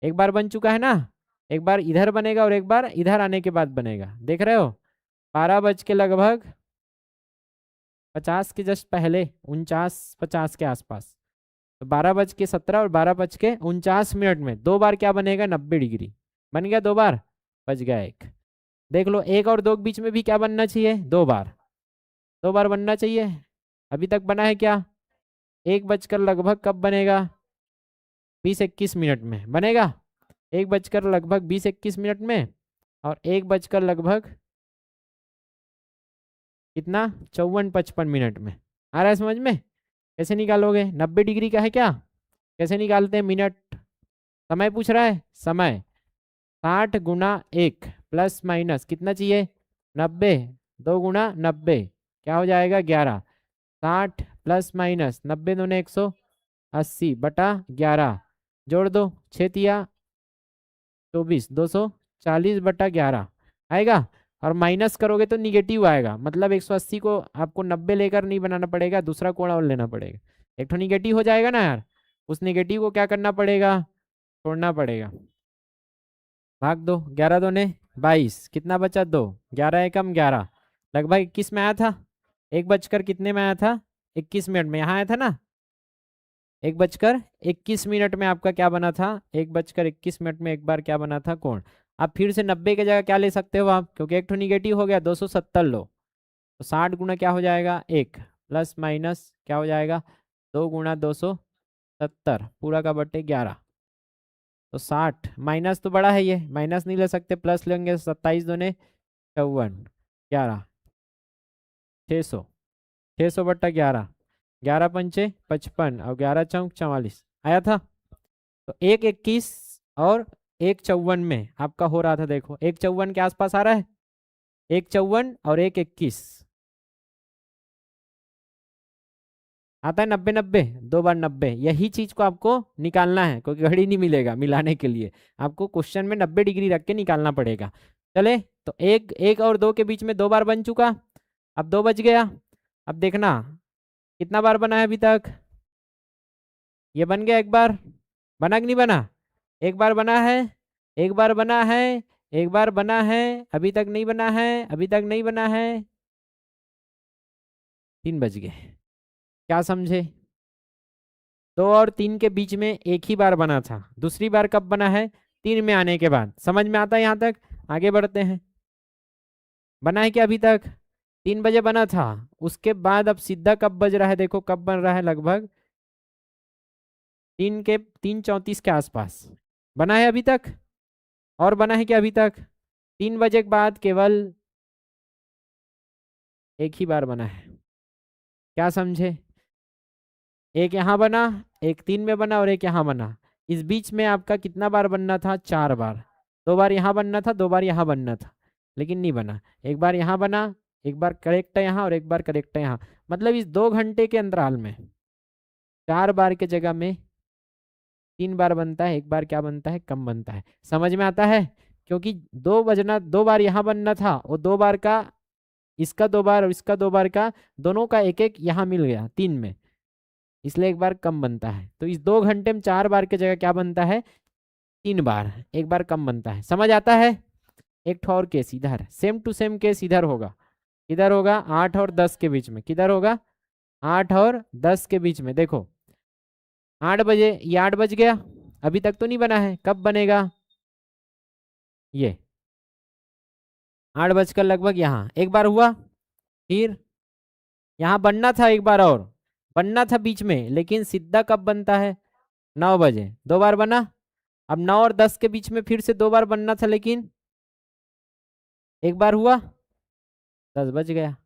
एक बार बन चुका है ना। एक बार इधर बनेगा और एक बार इधर आने के बाद बनेगा। देख रहे हो? 12 बज के लगभग 50 के जस्ट पहले, 49-50 के आसपास। तो 12:17 और 12:49 में 2 बार क्या बनेगा? 90 डिग्री। बन गया 2 बार। बच गया एक। देख लो 1 और 2 के बीच में भी क्या बनना चाहिए? 2 बार। 2 बार बनना चाहिए। अभी तक बना है क्या? 1 बजकर लगभग कब बनेगा? 20-21 में बनेगा। 1 बजकर लगभग 20-21 में और 1 बजकर लगभग कितना? 54-55 में। आ रहा है समझ में? कैसे निकालोगे? 90 डिग्री का है क्या? कैसे निकालते हैं? मिनट। समय पूछ रहा है। समय 60 गुना 1 प्लस माइनस कितना चाहिए? 90। 2 गुना 90 क्या हो जाएगा? 11। 60 प्लस माइनस 90 दूने 180 बटा 11 जोड़ दो 6 तिया 24, 240 बटा 11 आएगा। और माइनस करोगे तो निगेटिव आएगा। मतलब 180 को आपको 90 लेकर नहीं बनाना पड़ेगा, दूसरा कोण और लेना पड़ेगा। एक तो निगेटिव हो जाएगा ना यार, उस निगेटिव को क्या करना पड़ेगा? छोड़ना पड़ेगा। भाग दो। 11 दूने 22 कितना बचा? 2। 11 एकम 11 लगभग 21 में आया था। 1 बजकर कितने में आया था? 21 मिनट में यहाँ आया था ना। 1 बजकर 21 में आपका क्या बना था? 1 बजकर 21 में एक बार क्या बना था? कोण। आप फिर से 90 की जगह क्या ले सकते हो आप? क्योंकि एक तो निगेटिव हो गया, 270 लो तो 60 गुना क्या हो जाएगा? 1 प्लस माइनस क्या हो जाएगा? 2 गुना 270 पूरा का बटे 11। तो 60 माइनस तो बड़ा है, ये माइनस नहीं ले सकते, प्लस लेंगे। 27 दूने 54 11 600। 600 बट्टा 11, 11 पंचे 55 और 11 चौक 44 आया था। तो 1:21 और 1:54 में आपका हो रहा था। देखो 1:54 के आसपास आ रहा है। 1:54 और 1:21 आता है। 90-90 2 बार 90। यही चीज को आपको निकालना है क्योंकि घड़ी नहीं मिलेगा मिलाने के लिए। आपको क्वेश्चन में 90 डिग्री रख के निकालना पड़ेगा। चले तो 1 और 2 के बीच में 2 बार बन चुका। अब 2 बच गया। अब देखना कितना बार बना है अभी तक। ये बन गया एक बार। बना कि नहीं बना? एक बार बना है, एक बार बना है, एक बार बना है, अभी तक नहीं बना है, अभी तक नहीं बना है। 3 बज गए। क्या समझे? 2 और 3 के बीच में एक ही बार बना था। दूसरी बार कब बना है? 3 में आने के बाद। समझ में आता है यहाँ तक? आगे बढ़ते हैं। बना है क्या अभी तक? 3 बजे बना था। उसके बाद अब सीधा कब बज रहा है? देखो कब बन रहा है। लगभग 3:34 के आसपास बना है अभी तक। और बना है क्या अभी तक? 3 बजे के बाद केवल एक ही बार बना है। क्या समझे? एक यहाँ बना, एक 3 में बना और एक यहाँ बना। इस बीच में आपका कितना बार बनना था? 4 बार। 2 बार यहाँ बनना था, 2 बार यहाँ बनना था। लेकिन नहीं बना। एक बार यहाँ बना, एक बार करेक्ट है यहाँ और एक बार करेक्ट है यहाँ, मतलब इस 2 घंटे के अंतराल में 4 बार के जगह में 3 बार बनता है, एक बार क्या बनता है, कम बनता है। समझ में आता है? क्योंकि 2 बार यहाँ बनना था, और 2 बार का, इसका 2 बार और इसका 2 बार का, दोनों का एक एक यहाँ मिल गया 3 में, इसलिए एक बार कम बनता है। तो इस 2 घंटे में 4 बार की जगह क्या बनता है, 3 बार, एक बार कम बनता है। समझ आता है? एक और केस इधर, सेम टू सेम केस इधर होगा। इधर होगा 8 और 10 के बीच में, किधर होगा 8 और 10 के बीच में। देखो 8 बजे, ये 8 बज गया, अभी तक तो नहीं बना है, कब बनेगा, ये 8 बजकर लगभग यहाँ एक बार हुआ, फिर यहाँ बनना था एक बार और बनना था बीच में, लेकिन सीधा कब बनता है, 9 बजे 2 बार बना। अब 9 और 10 के बीच में फिर से 2 बार बनना था, लेकिन एक बार हुआ, 10 बज गया,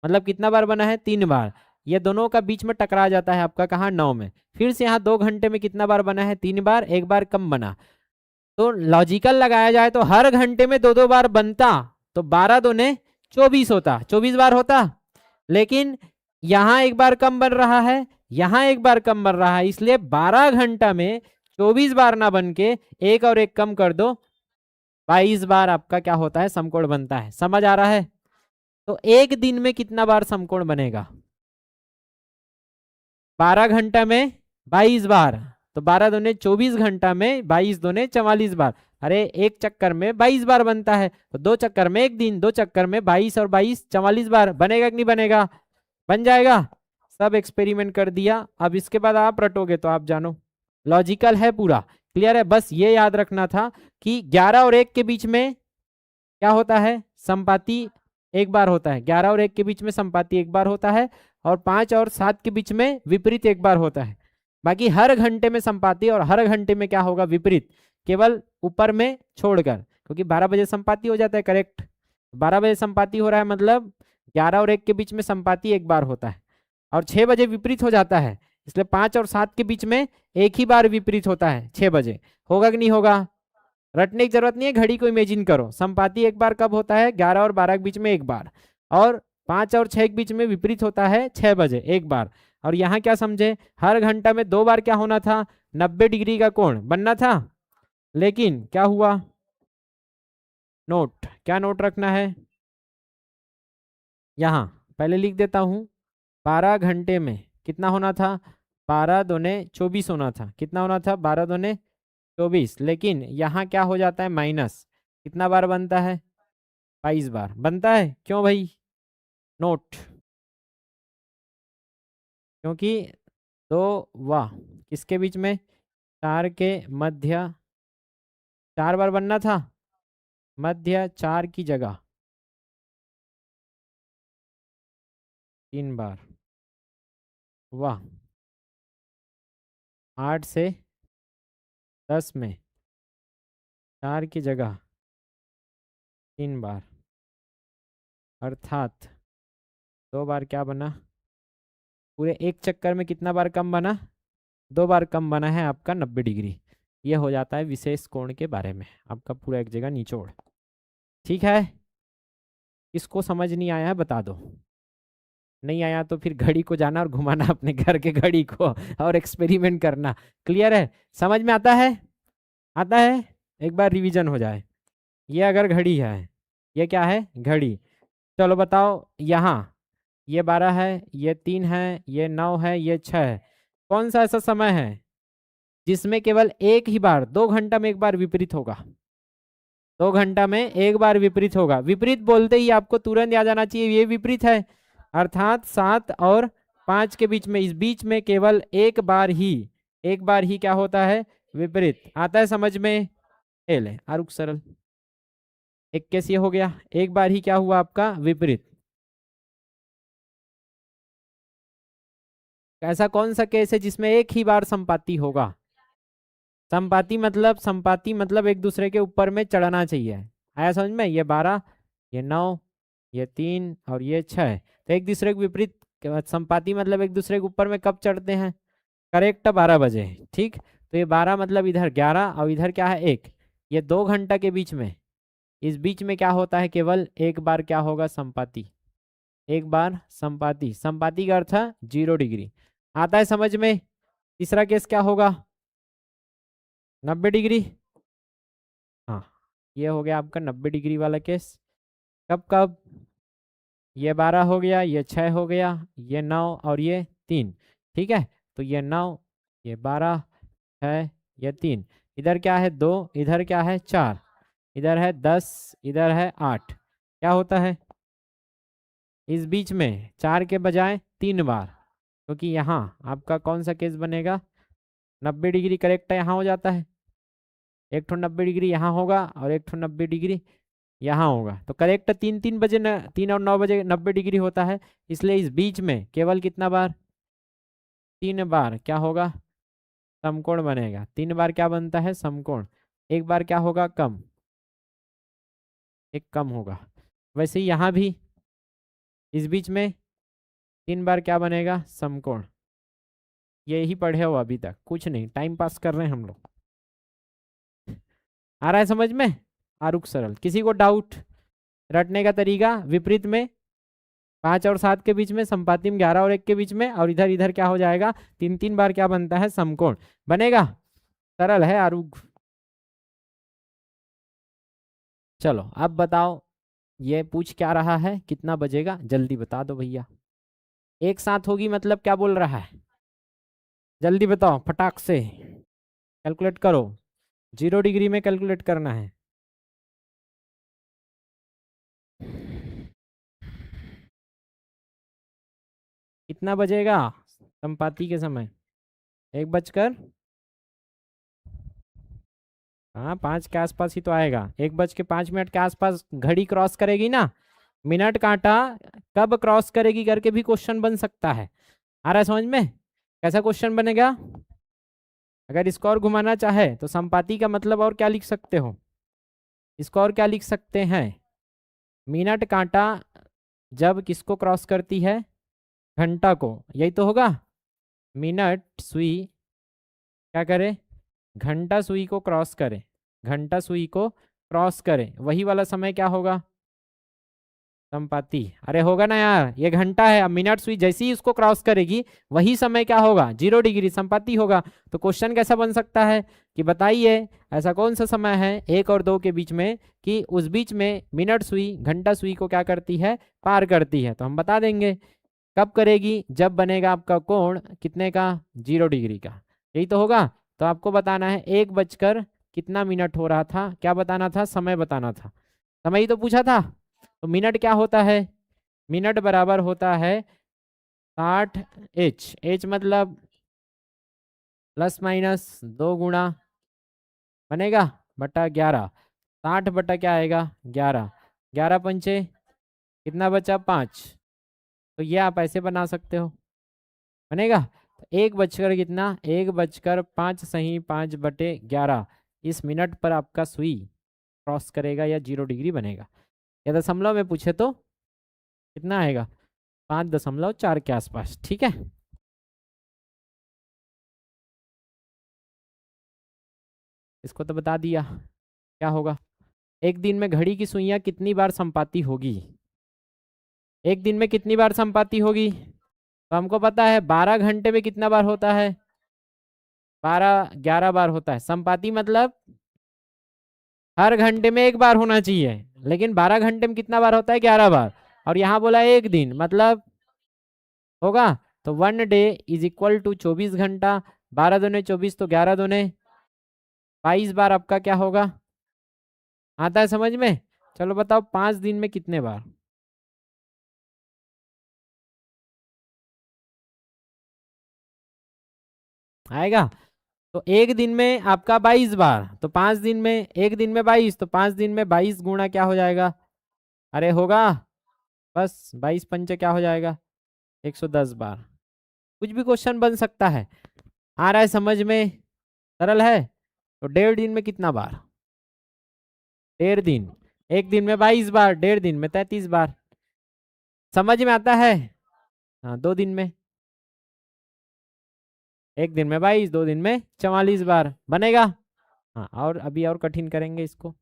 मतलब कितना बार बना है, 3 बार। ये दोनों का बीच में टकरा जाता है आपका कहाँ, 9 में। फिर से यहाँ 2 घंटे में कितना बार बना है, 3 बार, एक बार कम बना। तो लॉजिकल लगाया जाए तो हर घंटे में 2-2 बार बनता, तो 12 दूने 24 होता, 24 बार होता। लेकिन यहाँ एक बार कम बन रहा है, यहाँ एक बार कम बन रहा है, इसलिए 12 घंटा में 24 बार ना बन के एक और एक कम कर दो, 22 बार आपका क्या होता है, समकोण बनता है। समझ आ रहा है? तो एक दिन में कितना बार समकोण बनेगा, 12 घंटा में 22 बार, तो 12 दूने 24 घंटा में 22 दूने 44 बार। अरे एक चक्कर में 22 बार बनता है, तो 2 चक्कर में एक दिन, 2 चक्कर में 22 और 22 44 बार बनेगा कि नहीं बनेगा, बन जाएगा। सब एक्सपेरिमेंट कर दिया, अब इसके बाद आप रटोगे तो आप जानो, लॉजिकल है पूरा, क्लियर है। बस ये याद रखना था कि 11 और 1 के बीच में क्या होता है, संपाती एक बार होता है, 11 और 1 के बीच में संपाती एक बार होता है, और 5 और 7 के बीच में विपरीत एक बार होता है। बाकी हर घंटे में संपाती और हर घंटे में क्या होगा, विपरीत, केवल ऊपर में छोड़कर, क्योंकि 12 बजे संपाती हो जाता है, करेक्ट, 12 बजे संपाती हो रहा है, मतलब 11 और 1 के बीच में संपाती एक बार होता है, और 6 बजे विपरीत हो जाता है, इसलिए 5 और 7 के बीच में एक ही बार विपरीत होता है, 6 बजे। होगा कि नहीं होगा, रटने की जरूरत नहीं है, घड़ी को इमेजिन करो। संपाती एक बार कब होता है, 11 और 12 के बीच में एक बार, और 5 और 6 के बीच में विपरीत होता है 6 बजे एक बार। और यहाँ क्या समझे, हर घंटा में 2 बार क्या होना था, 90 डिग्री का कोण बनना था, लेकिन क्या हुआ, नोट, क्या नोट रखना है, यहाँ पहले लिख देता हूँ, 12 घंटे में कितना होना था, 12 दूने 24 होना था, कितना होना था, 12 दूने 24, लेकिन यहाँ क्या हो जाता है, माइनस, कितना बार बनता है, 22 बार बनता है। क्यों भाई, नोट, क्योंकि 2 वाह किसके बीच में, 4 के मध्य, 4 बार बनना था, मध्य 4 की जगह 3 बार, वाह 8 से 10 में 4 की जगह 3 बार, अर्थात 2 बार क्या बना, पूरे एक चक्कर में कितना बार कम बना, 2 बार कम बना है आपका 90 डिग्री। ये हो जाता है विशेष कोण के बारे में आपका पूरा एक जगह निचोड़। ठीक है, इसको समझ नहीं आया है बता दो, नहीं आया तो फिर घड़ी को जाना और घुमाना अपने घर के घड़ी को और एक्सपेरिमेंट करना। क्लियर है, समझ में आता है, आता है, एक बार रिवीजन हो जाए। ये अगर घड़ी है, ये क्या है, घड़ी, चलो बताओ, यहाँ ये 12 है, ये 3 है, ये 9 है, ये 6 है, कौन सा ऐसा समय है जिसमें केवल एक ही बार 2 घंटा में एक बार विपरीत होगा, 2 घंटा में एक बार विपरीत होगा। विपरीत बोलते ही आपको तुरंत याद आना चाहिए ये विपरीत है, अर्थात 7 और 5 के बीच में, इस बीच में केवल एक बार ही क्या होता है, विपरीत। आता है समझ में, ले आरुख सरल, एक केस ये हो गया, एक बार ही क्या हुआ आपका, विपरीत। ऐसा कौन सा केस है जिसमें एक ही बार संपाती होगा, संपाती मतलब एक दूसरे के ऊपर में चढ़ना चाहिए, आया समझ में, ये 12, ये 9, ये 3 और ये 6, तो एक दूसरे के विपरीत संपाती मतलब एक दूसरे के ऊपर में कब चढ़ते हैं, करेक्ट 12 बजे। ठीक, तो ये 12 मतलब इधर 11 और इधर क्या है 1, ये 2 घंटा के बीच में इस बीच में क्या होता है, केवल एक बार क्या होगा, संपाती, एक बार संपाती। संपाती का अर्थ है 0 डिग्री। आता है समझ में? तीसरा केस क्या होगा, 90 डिग्री। हाँ, ये हो गया आपका 90 डिग्री वाला केस। कब कब, ये 12 हो गया, ये 6 हो गया, ये 9 और ये 3। ठीक है, तो ये 9, ये 12 है, ये 3, इधर क्या है 2, इधर क्या है 4, इधर है 10, इधर है 8। क्या होता है इस बीच में 4 के बजाय 3 बार, क्योंकि यहाँ आपका कौन सा केस बनेगा, 90 डिग्री करेक्ट है, यहाँ हो जाता है। एक ठो 90 डिग्री यहाँ होगा और एक ठो 90 डिग्री यहाँ होगा, तो करेक्ट 3 3 बजे 3 और 9 बजे 90 डिग्री होता है। इसलिए इस बीच में केवल कितना बार, 3 बार क्या होगा, समकोण बनेगा। 3 बार क्या बनता है, समकोण। एक बार क्या होगा, कम, एक कम होगा। वैसे ही यहाँ भी इस बीच में 3 बार क्या बनेगा, समकोण। यही पढ़े हो अभी तक, कुछ नहीं, टाइम पास कर रहे हैं हम लोग। आ रहा है समझ में, आरुख सरल। किसी को डाउट, रटने का तरीका विपरीत में 5 और 7 के बीच में, संपाती में 11 और 1 के बीच में, और इधर इधर क्या हो जाएगा, 3 3 बार क्या बनता है, समकोण बनेगा। सरल है आरुख। चलो अब बताओ, ये पूछ क्या रहा है, कितना बजेगा, जल्दी बता दो भैया। एक साथ होगी मतलब क्या बोल रहा है, जल्दी बताओ फटाक से, कैलकुलेट करो। 0 डिग्री में कैलकुलेट करना है। कितना बजेगा संपाती के समय, 1 बजकर, हाँ 5 के आसपास ही तो आएगा। 1 बज के 5 मिनट के आसपास घड़ी क्रॉस करेगी ना, मिनट कांटा कब क्रॉस करेगी करके भी क्वेश्चन बन सकता है। आ रहा है समझ में, कैसा क्वेश्चन बनेगा। अगर इसको और घुमाना चाहे तो संपाती का मतलब और क्या लिख सकते हो, इसको और क्या लिख सकते हैं, मिनट कांटा जब किसको क्रॉस करती है, घंटा को, यही तो होगा। मिनट सुई क्या करे, घंटा सुई को क्रॉस करे, घंटा सुई को क्रॉस करे, वही वाला समय क्या होगा, संपाती। अरे होगा ना यार, ये घंटा है, अब मिनट सुई जैसे ही उसको क्रॉस करेगी वही समय क्या होगा, 0 डिग्री, संपाती होगा। तो क्वेश्चन कैसा बन सकता है कि बताइए ऐसा कौन सा समय है 1 और 2 के बीच में कि उस बीच में मिनट सुई घंटा सुई को क्या करती है, पार करती है। तो हम बता देंगे कब करेगी, जब बनेगा आपका कोण कितने का, 0 डिग्री का, यही तो होगा। तो आपको बताना है 1 बजकर कितना मिनट हो रहा था, क्या बताना था, समय बताना था। समय ही तो पूछा था। तो मिनट क्या होता है, मिनट बराबर होता है 60 एच मतलब ±2 गुणा बनेगा बटा 11, 60 बटा क्या आएगा 11, 11 पंचे कितना बचा 5। तो ये आप ऐसे बना सकते हो, बनेगा। तो 1 बजकर कितना, 1 बजकर 5 सही 5/11, इस मिनट पर आपका सुई क्रॉस करेगा या 0 डिग्री बनेगा। या दशमलव में पूछे तो कितना आएगा, 5.4 के आसपास। ठीक है, इसको तो बता दिया क्या होगा। एक दिन में घड़ी की सुइयां कितनी बार संपाती होगी, एक दिन में कितनी बार संपाती होगी, तो हमको पता है 12 घंटे में कितना बार होता है, 11 बार होता है। संपाती मतलब हर घंटे में 1 बार होना चाहिए, लेकिन 12 घंटे में कितना बार होता है, 11 बार। और यहाँ बोला एक दिन मतलब होगा, तो 1 डे = 24 घंटा, 12 दूने 24, तो 11 दूने 22 बार आपका क्या होगा, आता है समझ में। चलो बताओ 5 दिन में कितने बार आएगा। तो एक दिन में आपका 22 बार, तो 5 दिन में, एक दिन में 22, तो 5 दिन में 22 गुणा क्या हो जाएगा, अरे होगा बस 22 पंचे क्या हो जाएगा, 110 बार। कुछ भी क्वेश्चन बन सकता है। आ रहा है समझ में, सरल है। तो 1.5 दिन में कितना बार, 1.5 दिन, एक दिन में 22 बार, 1.5 दिन में 33 बार। समझ में आता है। हाँ 2 दिन में, एक दिन में 22, 2 दिन में 44 बार बनेगा। हाँ और अभी और कठिन करेंगे इसको।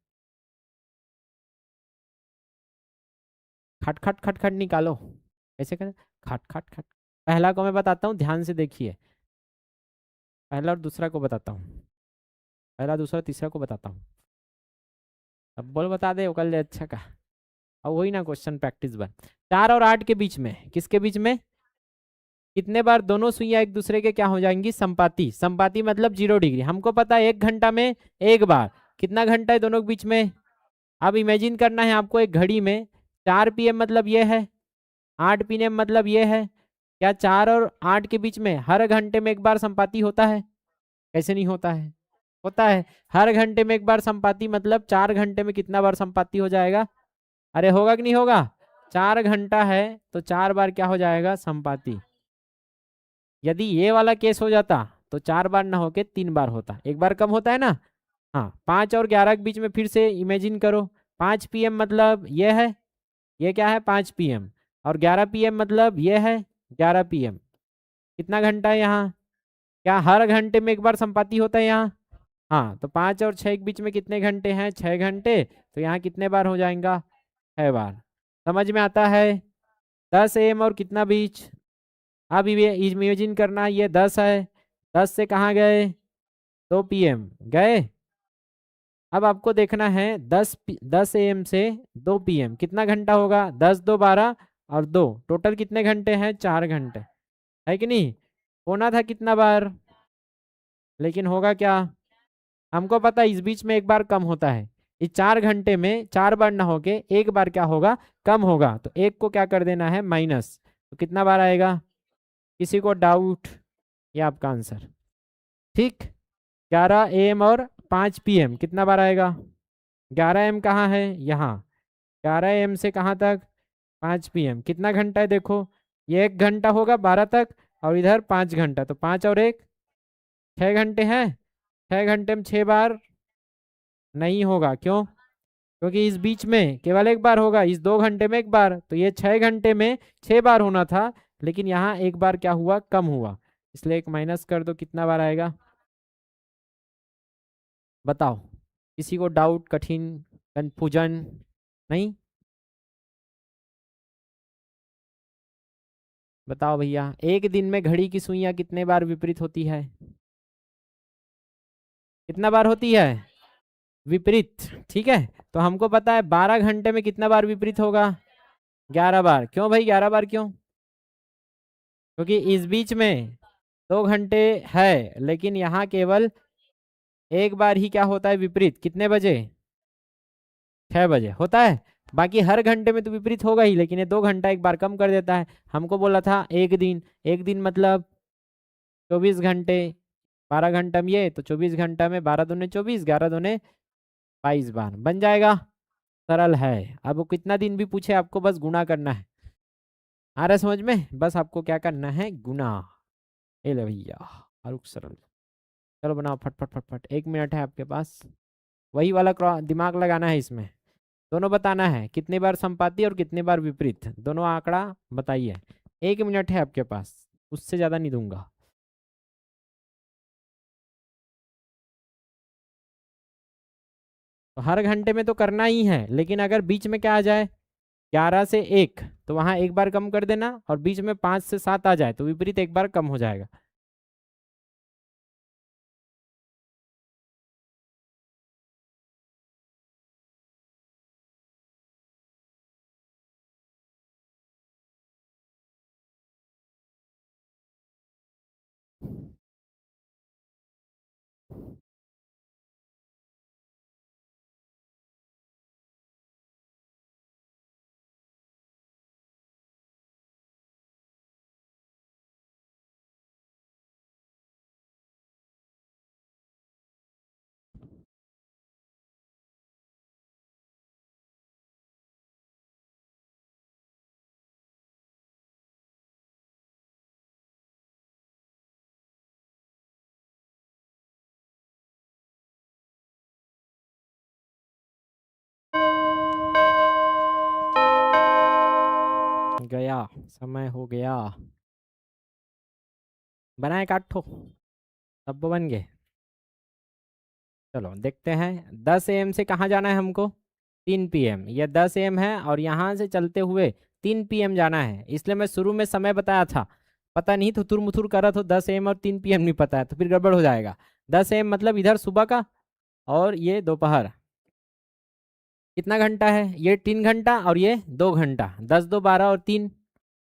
खट खट खट खट निकालो। कैसे करें? खट खट खट। पहला को मैं बताता हूँ, ध्यान से देखिए। पहला और दूसरा को बताता हूँ। पहला दूसरा तीसरा को बताता हूँ। अब बोल बता दे, वो कर ले अच्छा का। अब वही ना क्वेश्चन प्रैक्टिस बन। 4 और 8 के बीच में, किसके बीच में? कितने बार दोनों सुइयां एक दूसरे के क्या हो जाएंगी? संपाती। संपाती मतलब 0 डिग्री। हमको पता है 1 घंटा में एक बार। कितना घंटा है दोनों के बीच में? अब इमेजिन करना है आपको एक घड़ी में। 4 PM मतलब ये है, 8 PM मतलब ये है। क्या 4 और 8 के बीच में हर घंटे में एक बार संपाती होता है? कैसे नहीं होता है? होता है। हर घंटे में एक बार संपाती मतलब 4 घंटे में कितना बार संपाती हो जाएगा? अरे होगा कि नहीं होगा? 4 घंटा है तो 4 बार क्या हो जाएगा? संपाती। यदि ये वाला केस हो जाता तो 4 बार ना होके 3 बार होता, एक बार कम होता है ना। हाँ, 5 और 11 के बीच में फिर से इमेजिन करो। 5 PM मतलब ये है, ये क्या है? 5 PM। और 11 PM मतलब ये है 11 PM। कितना घंटा है यहाँ? क्या हर घंटे में एक बार संपाती होता है यहाँ? हाँ, तो 5 और 6 के बीच में कितने घंटे हैं? 6 घंटे। तो यहाँ कितने बार हो जाएगा? 6 बार। समझ में आता है? 10 AM और कितना बीच? अब ये इमेजिन करना, ये 10 है। 10 से कहाँ गए? 2 PM गए। अब आपको देखना है 10 AM से 2 PM कितना घंटा होगा? 10 2 12 और 2 टोटल कितने घंटे हैं? 4 घंटे। है कि नहीं? होना था कितना बार? लेकिन होगा क्या? हमको पता है इस बीच में एक बार कम होता है। इस 4 घंटे में 4 बार ना होके एक बार क्या होगा? कम होगा। तो एक को क्या कर देना है? माइनस। तो कितना बार आएगा? किसी को डाउट? ये आपका आंसर। ठीक। 11 AM और 5 PM कितना बार आएगा? 11 AM कहाँ है? यहाँ। 11 AM से कहाँ तक? 5 PM कितना घंटा है? देखो, ये 1 घंटा होगा 12 तक, और इधर 5 घंटा, तो 5 और 1 6 घंटे हैं। 6 घंटे में 6 बार नहीं होगा। क्यों? क्योंकि इस बीच में केवल एक बार होगा, इस 2 घंटे में एक बार, तो ये 6 घंटे में 6 बार होना था। लेकिन यहाँ एक बार क्या हुआ? कम हुआ। इसलिए एक माइनस कर दो, कितना बार आएगा? बताओ। किसी को डाउट, कठिन, कंफ्यूजन? नहीं? बताओ भैया, एक दिन में घड़ी की सुइयां कितने बार विपरीत होती है? कितना बार होती है? विपरीत। ठीक है। तो हमको पता है 12 घंटे में कितना बार विपरीत होगा? 11 बार। क्यों भाई 11 बार क्यों? क्योंकि इस बीच में 2 घंटे है, लेकिन यहाँ केवल एक बार ही क्या होता है? विपरीत। कितने बजे? 6 बजे होता है। बाकी हर घंटे में तो विपरीत होगा ही, लेकिन ये 2 घंटा एक बार कम कर देता है। हमको बोला था एक दिन। एक दिन मतलब 24 घंटे। 12 घंटा में ये, तो 24 घंटा में 12 दूने 24, 11 दूने 22 बार बन जाएगा। सरल है। अब वो कितना दिन भी पूछे, आपको बस गुणा करना है। आ रहा है समझ में? बस आपको क्या करना है? गुणा। ये ले भैया, आरुख सरल। चलो बनाओ फट फट फट फट, 1 मिनट है आपके पास। वही वाला दिमाग लगाना है इसमें। दोनों बताना है, कितनी बार संपाती और कितनी बार विपरीत, दोनों आंकड़ा बताइए। 1 मिनट है आपके पास, उससे ज़्यादा नहीं दूंगा। तो हर घंटे में तो करना ही है, लेकिन अगर बीच में क्या आ जाए? 11 से 1, तो वहाँ एक बार कम कर देना, और बीच में 5 से 7 आ जाए तो विपरीत एक बार कम हो जाएगा। गया, समय हो गया। बनाए काठो, सब बन गए। चलो देखते हैं, 10 AM से कहाँ जाना है हमको? 3 PM, ये 10 AM है और यहाँ से चलते हुए 3 PM जाना है, इसलिए मैं शुरू में समय बताया था। पता नहीं थुथुर मुथुर करा तो 10 AM और 3 PM नहीं पता है तो फिर गड़बड़ हो जाएगा। 10 AM मतलब इधर सुबह का और ये दोपहर। कितना घंटा है? ये 3 घंटा और ये 2 घंटा। 10 2 12 और 3,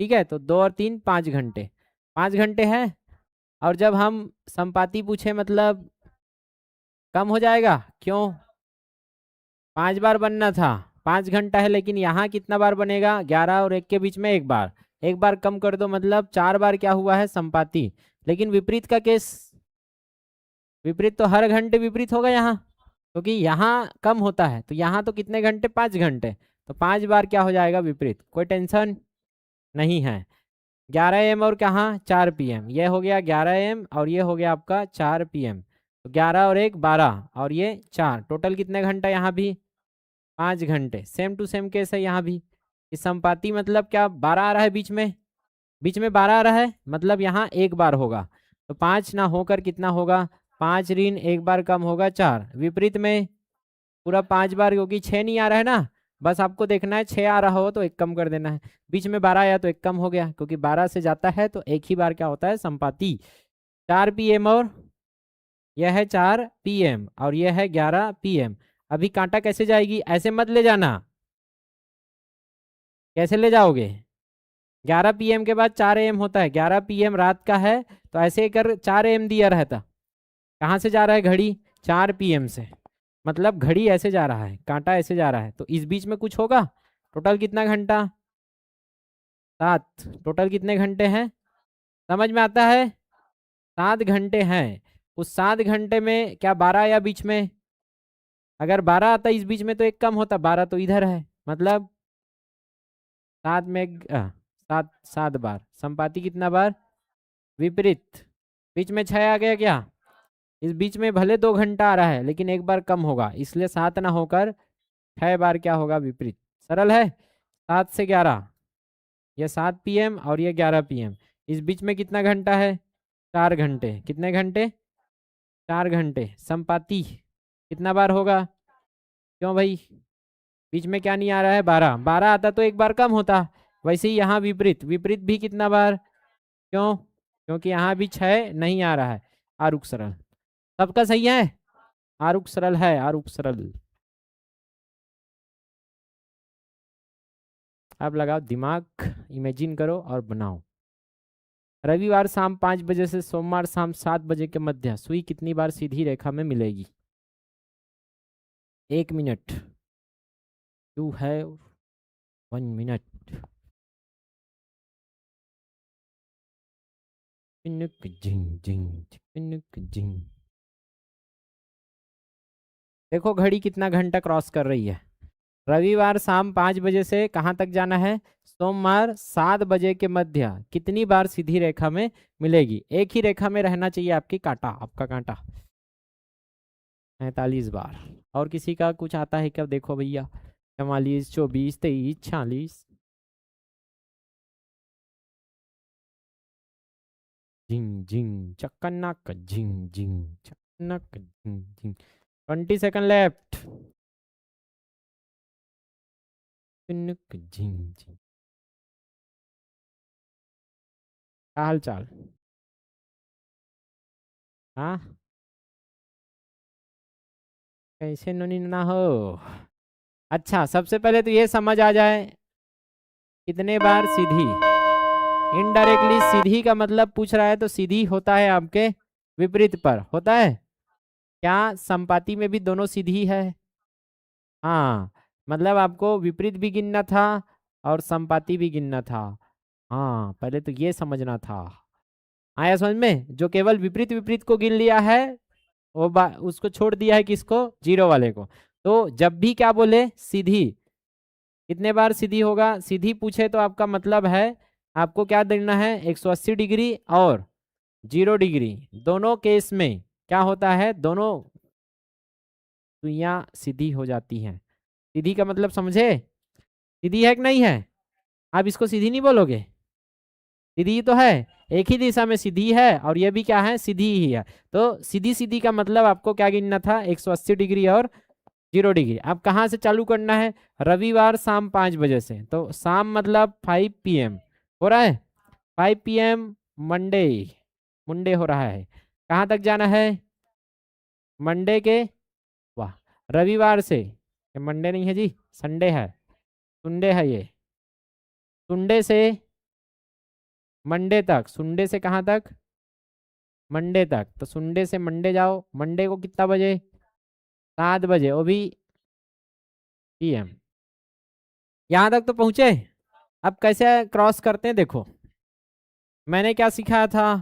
ठीक है, तो 2 और 3 5 घंटे। 5 घंटे हैं। और जब हम संपाती पूछे मतलब कम हो जाएगा, क्यों? 5 बार बनना था, 5 घंटा है, लेकिन यहाँ कितना बार बनेगा? 11 और 1 के बीच में एक बार। एक बार कम कर दो मतलब 4 बार क्या हुआ है? संपाती। लेकिन विपरीत का केस, विपरीत तो हर घंटे विपरीत होगा यहाँ, क्योंकि यहाँ कम होता है, तो यहाँ तो कितने घंटे? 5 घंटे, तो 5 बार क्या हो जाएगा? विपरीत। कोई टेंशन नहीं है। 11 AM और कहाँ? 4 PM, ये हो गया 11 AM और ये हो गया आपका 4 PM, तो 11 और 1 12 और ये 4, टोटल कितने घंटा? यहाँ भी 5 घंटे। सेम टू सेम केस है यहाँ भी। इस संपाती मतलब क्या? 12 आ रहा है बीच में, बीच में 12 आ रहा है, मतलब यहाँ एक बार होगा, तो 5 ना होकर कितना होगा? 5 ऋण एक बार कम होगा 4। विपरीत में पूरा 5 बार, क्योंकि 6 नहीं आ रहा है ना, बस आपको देखना है 6 आ रहा हो तो एक कम कर देना है। बीच में 12 आया तो एक कम हो गया, क्योंकि 12 से जाता है तो एक ही बार क्या होता है? संपाती। 4 PM और यह है 4 PM और यह है 11 PM। अभी कांटा कैसे जाएगी? ऐसे मत ले जाना। कैसे ले जाओगे? 11 PM के बाद 4 AM होता है, 11 PM रात का है, तो ऐसे ही कर 4 AM दिया रहता। कहाँ से जा रहा है घड़ी? 4 PM से, मतलब घड़ी ऐसे जा रहा है, कांटा ऐसे जा रहा है, तो इस बीच में कुछ होगा। टोटल कितना घंटा? 7। टोटल कितने घंटे हैं? समझ में आता है? 7 घंटे हैं। उस 7 घंटे में क्या 12 या बीच में? अगर 12 आता इस बीच में तो एक कम होता, 12 तो इधर है, मतलब 7 में 7 बार। संपाती कितना बार? विपरीत। बीच में 6 आ गया क्या? इस बीच में भले 2 घंटा आ रहा है, लेकिन एक बार कम होगा, इसलिए 7 ना होकर 6 बार क्या होगा? विपरीत। सरल है। 7 से 11, ये 7 PM और ये 11 PM। इस बीच में कितना घंटा है? 4 घंटे। कितने घंटे? 4 घंटे। संपाती कितना बार होगा? क्यों भाई? बीच में क्या नहीं आ रहा है? 12। 12 आता तो एक बार कम होता, वैसे ही यहाँ विपरीत। विपरीत भी कितना बार? क्यों? क्योंकि यहाँ भी 6 नहीं आ रहा है। आरुख सरल सबका सही है। आरुख सरल है, आरुख सरल। अब लगाओ दिमाग, इमेजिन करो और बनाओ। रविवार शाम 5 बजे से सोमवार शाम 7 बजे के मध्य सुई कितनी बार सीधी रेखा में मिलेगी? 1 मिनट। You have 1 minute. देखो घड़ी कितना घंटा क्रॉस कर रही है। रविवार शाम 5 बजे से कहाँ तक जाना है? सोमवार 7 बजे के मध्य कितनी बार सीधी रेखा में मिलेगी? एक ही रेखा में रहना चाहिए आपकी कांटा, आपका कांटा। 45 बार। और किसी का कुछ आता है क्या? देखो भैया, 44 24 23 46। झिंग झिंग चक्कनक झिंग झिंग चक्कनक झिंग झिंग। 20 सेकंड लेफ्ट। झिंग झिंग। क्या हाल चाल? हाँ, कैसे नोनी ना हो? अच्छा, सबसे पहले तो ये समझ आ जाए कितने बार सीधी। इनडायरेक्टली सीधी का मतलब पूछ रहा है, तो सीधी होता है आपके विपरीत पर होता है। क्या संपाती में भी दोनों सीधी है? हाँ, मतलब आपको विपरीत भी गिनना था और संपाती भी गिनना था। हाँ, पहले तो ये समझना था। आया समझ में? जो केवल विपरीत विपरीत को गिन लिया है वो उसको छोड़ दिया है, किसको? जीरो वाले को। तो जब भी क्या बोले? सीधी। कितने बार सीधी होगा? सीधी पूछे तो आपका मतलब है आपको क्या देना है? 180 डिग्री और 0 डिग्री, दोनों केस में क्या होता है? दोनों सुइयां सीधी हो जाती हैं। सीधी का मतलब समझे? सीधी है कि नहीं है? आप इसको सीधी नहीं बोलोगे? सीधी तो है, एक ही दिशा में सीधी है और ये भी क्या है? सीधी ही है। तो सीधी सीधी का मतलब आपको क्या गिनना था? 180 डिग्री और 0 डिग्री। अब कहाँ से चालू करना है? रविवार शाम 5 बजे से, तो शाम मतलब 5 PM हो रहा है। 5 PM मंडे, मुंडे हो रहा है। कहाँ तक जाना है? मंडे के, वाह, रविवार से, ये मंडे नहीं है जी, संडे है, सुंडे है ये, सुंडे से मंडे तक, सुंडे से कहाँ तक? मंडे तक। तो सुंडे से मंडे जाओ, मंडे को कितना बजे? 7 बजे, वो भी PM। यहाँ तक तो पहुँचे। अब कैसे क्रॉस करते हैं देखो, मैंने क्या सिखाया था?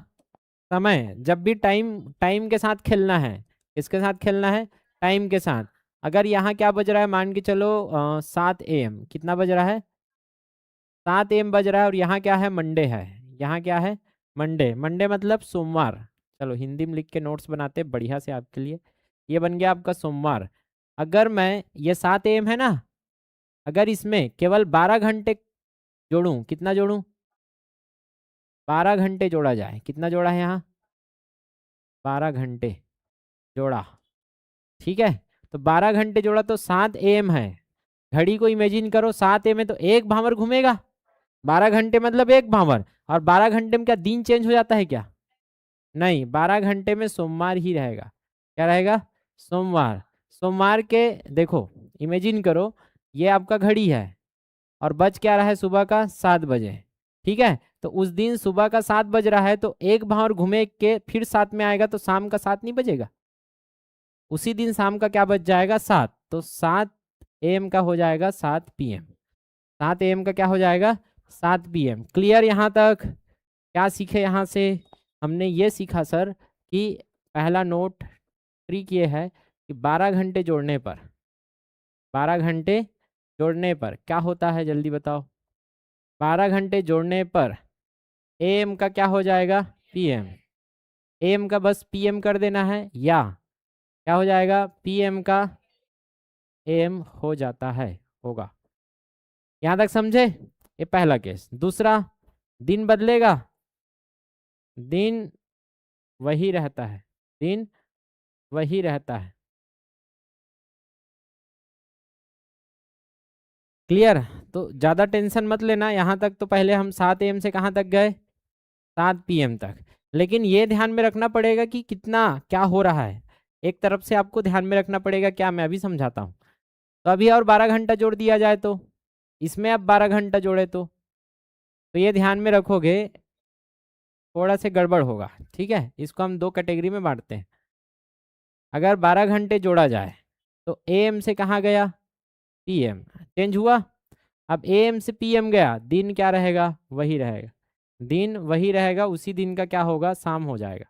समय, जब भी टाइम टाइम के साथ खेलना है। किसके साथ खेलना है? टाइम के साथ। अगर यहाँ क्या बज रहा है, मान के चलो 7 AM, कितना बज रहा है? 7 AM बज रहा है, और यहाँ क्या है? मंडे है। यहाँ क्या है? मंडे। मंडे मतलब सोमवार। चलो हिंदी में लिख के नोट्स बनाते हैं बढ़िया से आपके लिए। ये बन गया आपका सोमवार। अगर मैं ये 7 AM है ना, अगर इसमें केवल 12 घंटे जोड़ूं, कितना जोड़ूं? 12 घंटे जोड़ा जाए। कितना जोड़ा है यहाँ? 12 घंटे जोड़ा, ठीक है। तो 12 घंटे जोड़ा तो 7 AM है। घड़ी को इमेजिन करो, 7 AM है तो एक भावर घूमेगा। 12 घंटे मतलब एक भावर। और 12 घंटे में क्या दिन चेंज हो जाता है क्या? नहीं, 12 घंटे में सोमवार ही रहेगा। क्या रहेगा? सोमवार। सोमवार के देखो, इमेजिन करो, ये आपका घड़ी है, और बज क्या रहा है सुबह का 7 बजे, ठीक है। तो उस दिन सुबह का 7 बज रहा है, तो एक भावर घूमे के फिर 7 में आएगा, तो शाम का 7 नहीं बजेगा? उसी दिन शाम का क्या बच जाएगा? 7। तो 7 AM का हो जाएगा 7 PM। 7 AM का क्या हो जाएगा? 7 PM। क्लियर यहाँ तक? क्या सीखे यहाँ से? हमने ये सीखा सर कि पहला नोट ट्रिक ये है कि 12 घंटे जोड़ने पर, 12 घंटे जोड़ने पर क्या होता है, जल्दी बताओ। 12 घंटे जोड़ने पर AM का क्या हो जाएगा? PM। AM का बस PM कर देना है, या क्या हो जाएगा? PM का AM हो जाता है, होगा। यहाँ तक समझे? ये पहला केस। दूसरा, दिन बदलेगा? दिन वही रहता है, दिन वही रहता है। क्लियर? तो ज़्यादा टेंशन मत लेना। यहाँ तक तो पहले हम 7 AM से कहाँ तक गए? 7 PM तक। लेकिन ये ध्यान में रखना पड़ेगा कि कितना क्या हो रहा है। एक तरफ से आपको ध्यान में रखना पड़ेगा, क्या, मैं अभी समझाता हूँ। तो अभी और 12 घंटा जोड़ दिया जाए तो इसमें अब 12 घंटा जोड़े तो ये ध्यान में रखोगे, थोड़ा से गड़बड़ होगा, ठीक है। इसको हम 2 कैटेगरी में बांटते हैं। अगर 12 घंटे जोड़ा जाए तो AM से कहाँ गया? PM। चेंज हुआ। अब AM से PM गया, दिन क्या रहेगा? वही रहेगा। दिन वही रहेगा, उसी दिन का क्या होगा? शाम हो जाएगा।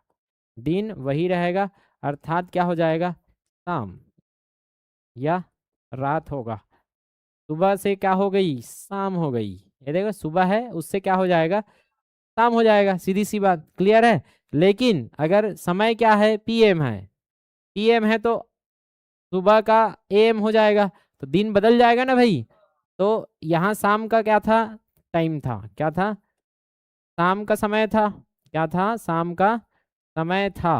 दिन वही रहेगा, अर्थात क्या हो जाएगा? शाम या रात होगा। सुबह से क्या हो गई? शाम हो गई। ये देखो, सुबह है, उससे क्या हो जाएगा? शाम हो जाएगा, सीधी सी बात। क्लियर है? लेकिन अगर समय क्या है? PM है। PM है तो सुबह का AM हो जाएगा, तो दिन बदल जाएगा ना भाई। तो यहाँ शाम का क्या था? टाइम था। क्या था? शाम का समय था। क्या था? शाम का समय था।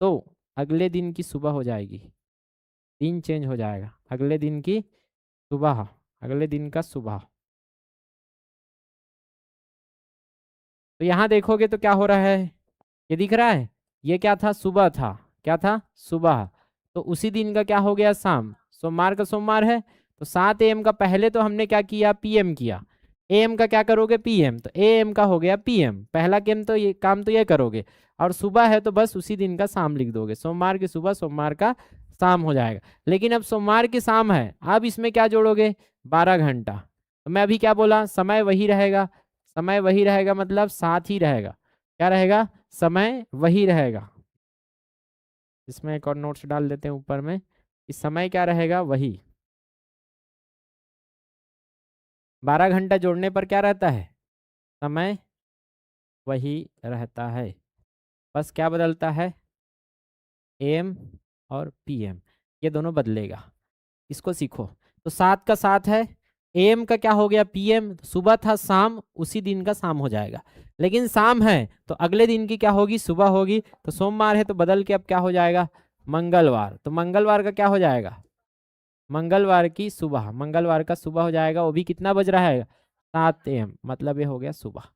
तो अगले दिन की सुबह हो जाएगी, दिन चेंज हो जाएगा। अगले दिन की सुबह, अगले दिन का सुबह। तो यहाँ देखोगे तो क्या हो रहा है? ये दिख रहा है, ये क्या था? सुबह था। क्या था? सुबह। तो उसी दिन का क्या हो गया? शाम। सोमवार का सोमवार है, तो 7 AM का पहले तो हमने क्या किया? PM किया। AM का क्या करोगे? PM। तो AM का हो गया PM। पहला गेम तो ये काम तो ये करोगे, और सुबह है तो बस उसी दिन का शाम लिख दोगे। सोमवार की सुबह, सोमवार का शाम हो जाएगा। लेकिन अब सोमवार की शाम है, अब इसमें क्या जोड़ोगे? 12 घंटा। तो मैं अभी क्या बोला? समय वही रहेगा। समय वही रहेगा मतलब साथ ही रहेगा। क्या रहेगा? समय वही रहेगा। इसमें एक और नोट्स डाल देते हैं ऊपर में। इस समय क्या रहेगा? वही। 12 घंटा जोड़ने पर क्या रहता है? समय वही रहता है, बस क्या बदलता है? AM और PM, ये दोनों बदलेगा। इसको सीखो। तो 7 का 7 है, AM का क्या हो गया? PM। सुबह था, शाम, उसी दिन का शाम हो जाएगा। लेकिन शाम है तो अगले दिन की क्या होगी? सुबह होगी। तो सोमवार है तो बदल के अब क्या हो जाएगा? मंगलवार। तो मंगलवार का क्या हो जाएगा? मंगलवार की सुबह, मंगलवार का सुबह हो जाएगा, वो भी कितना बज रहा है, 7 AM, मतलब ये हो गया सुबह।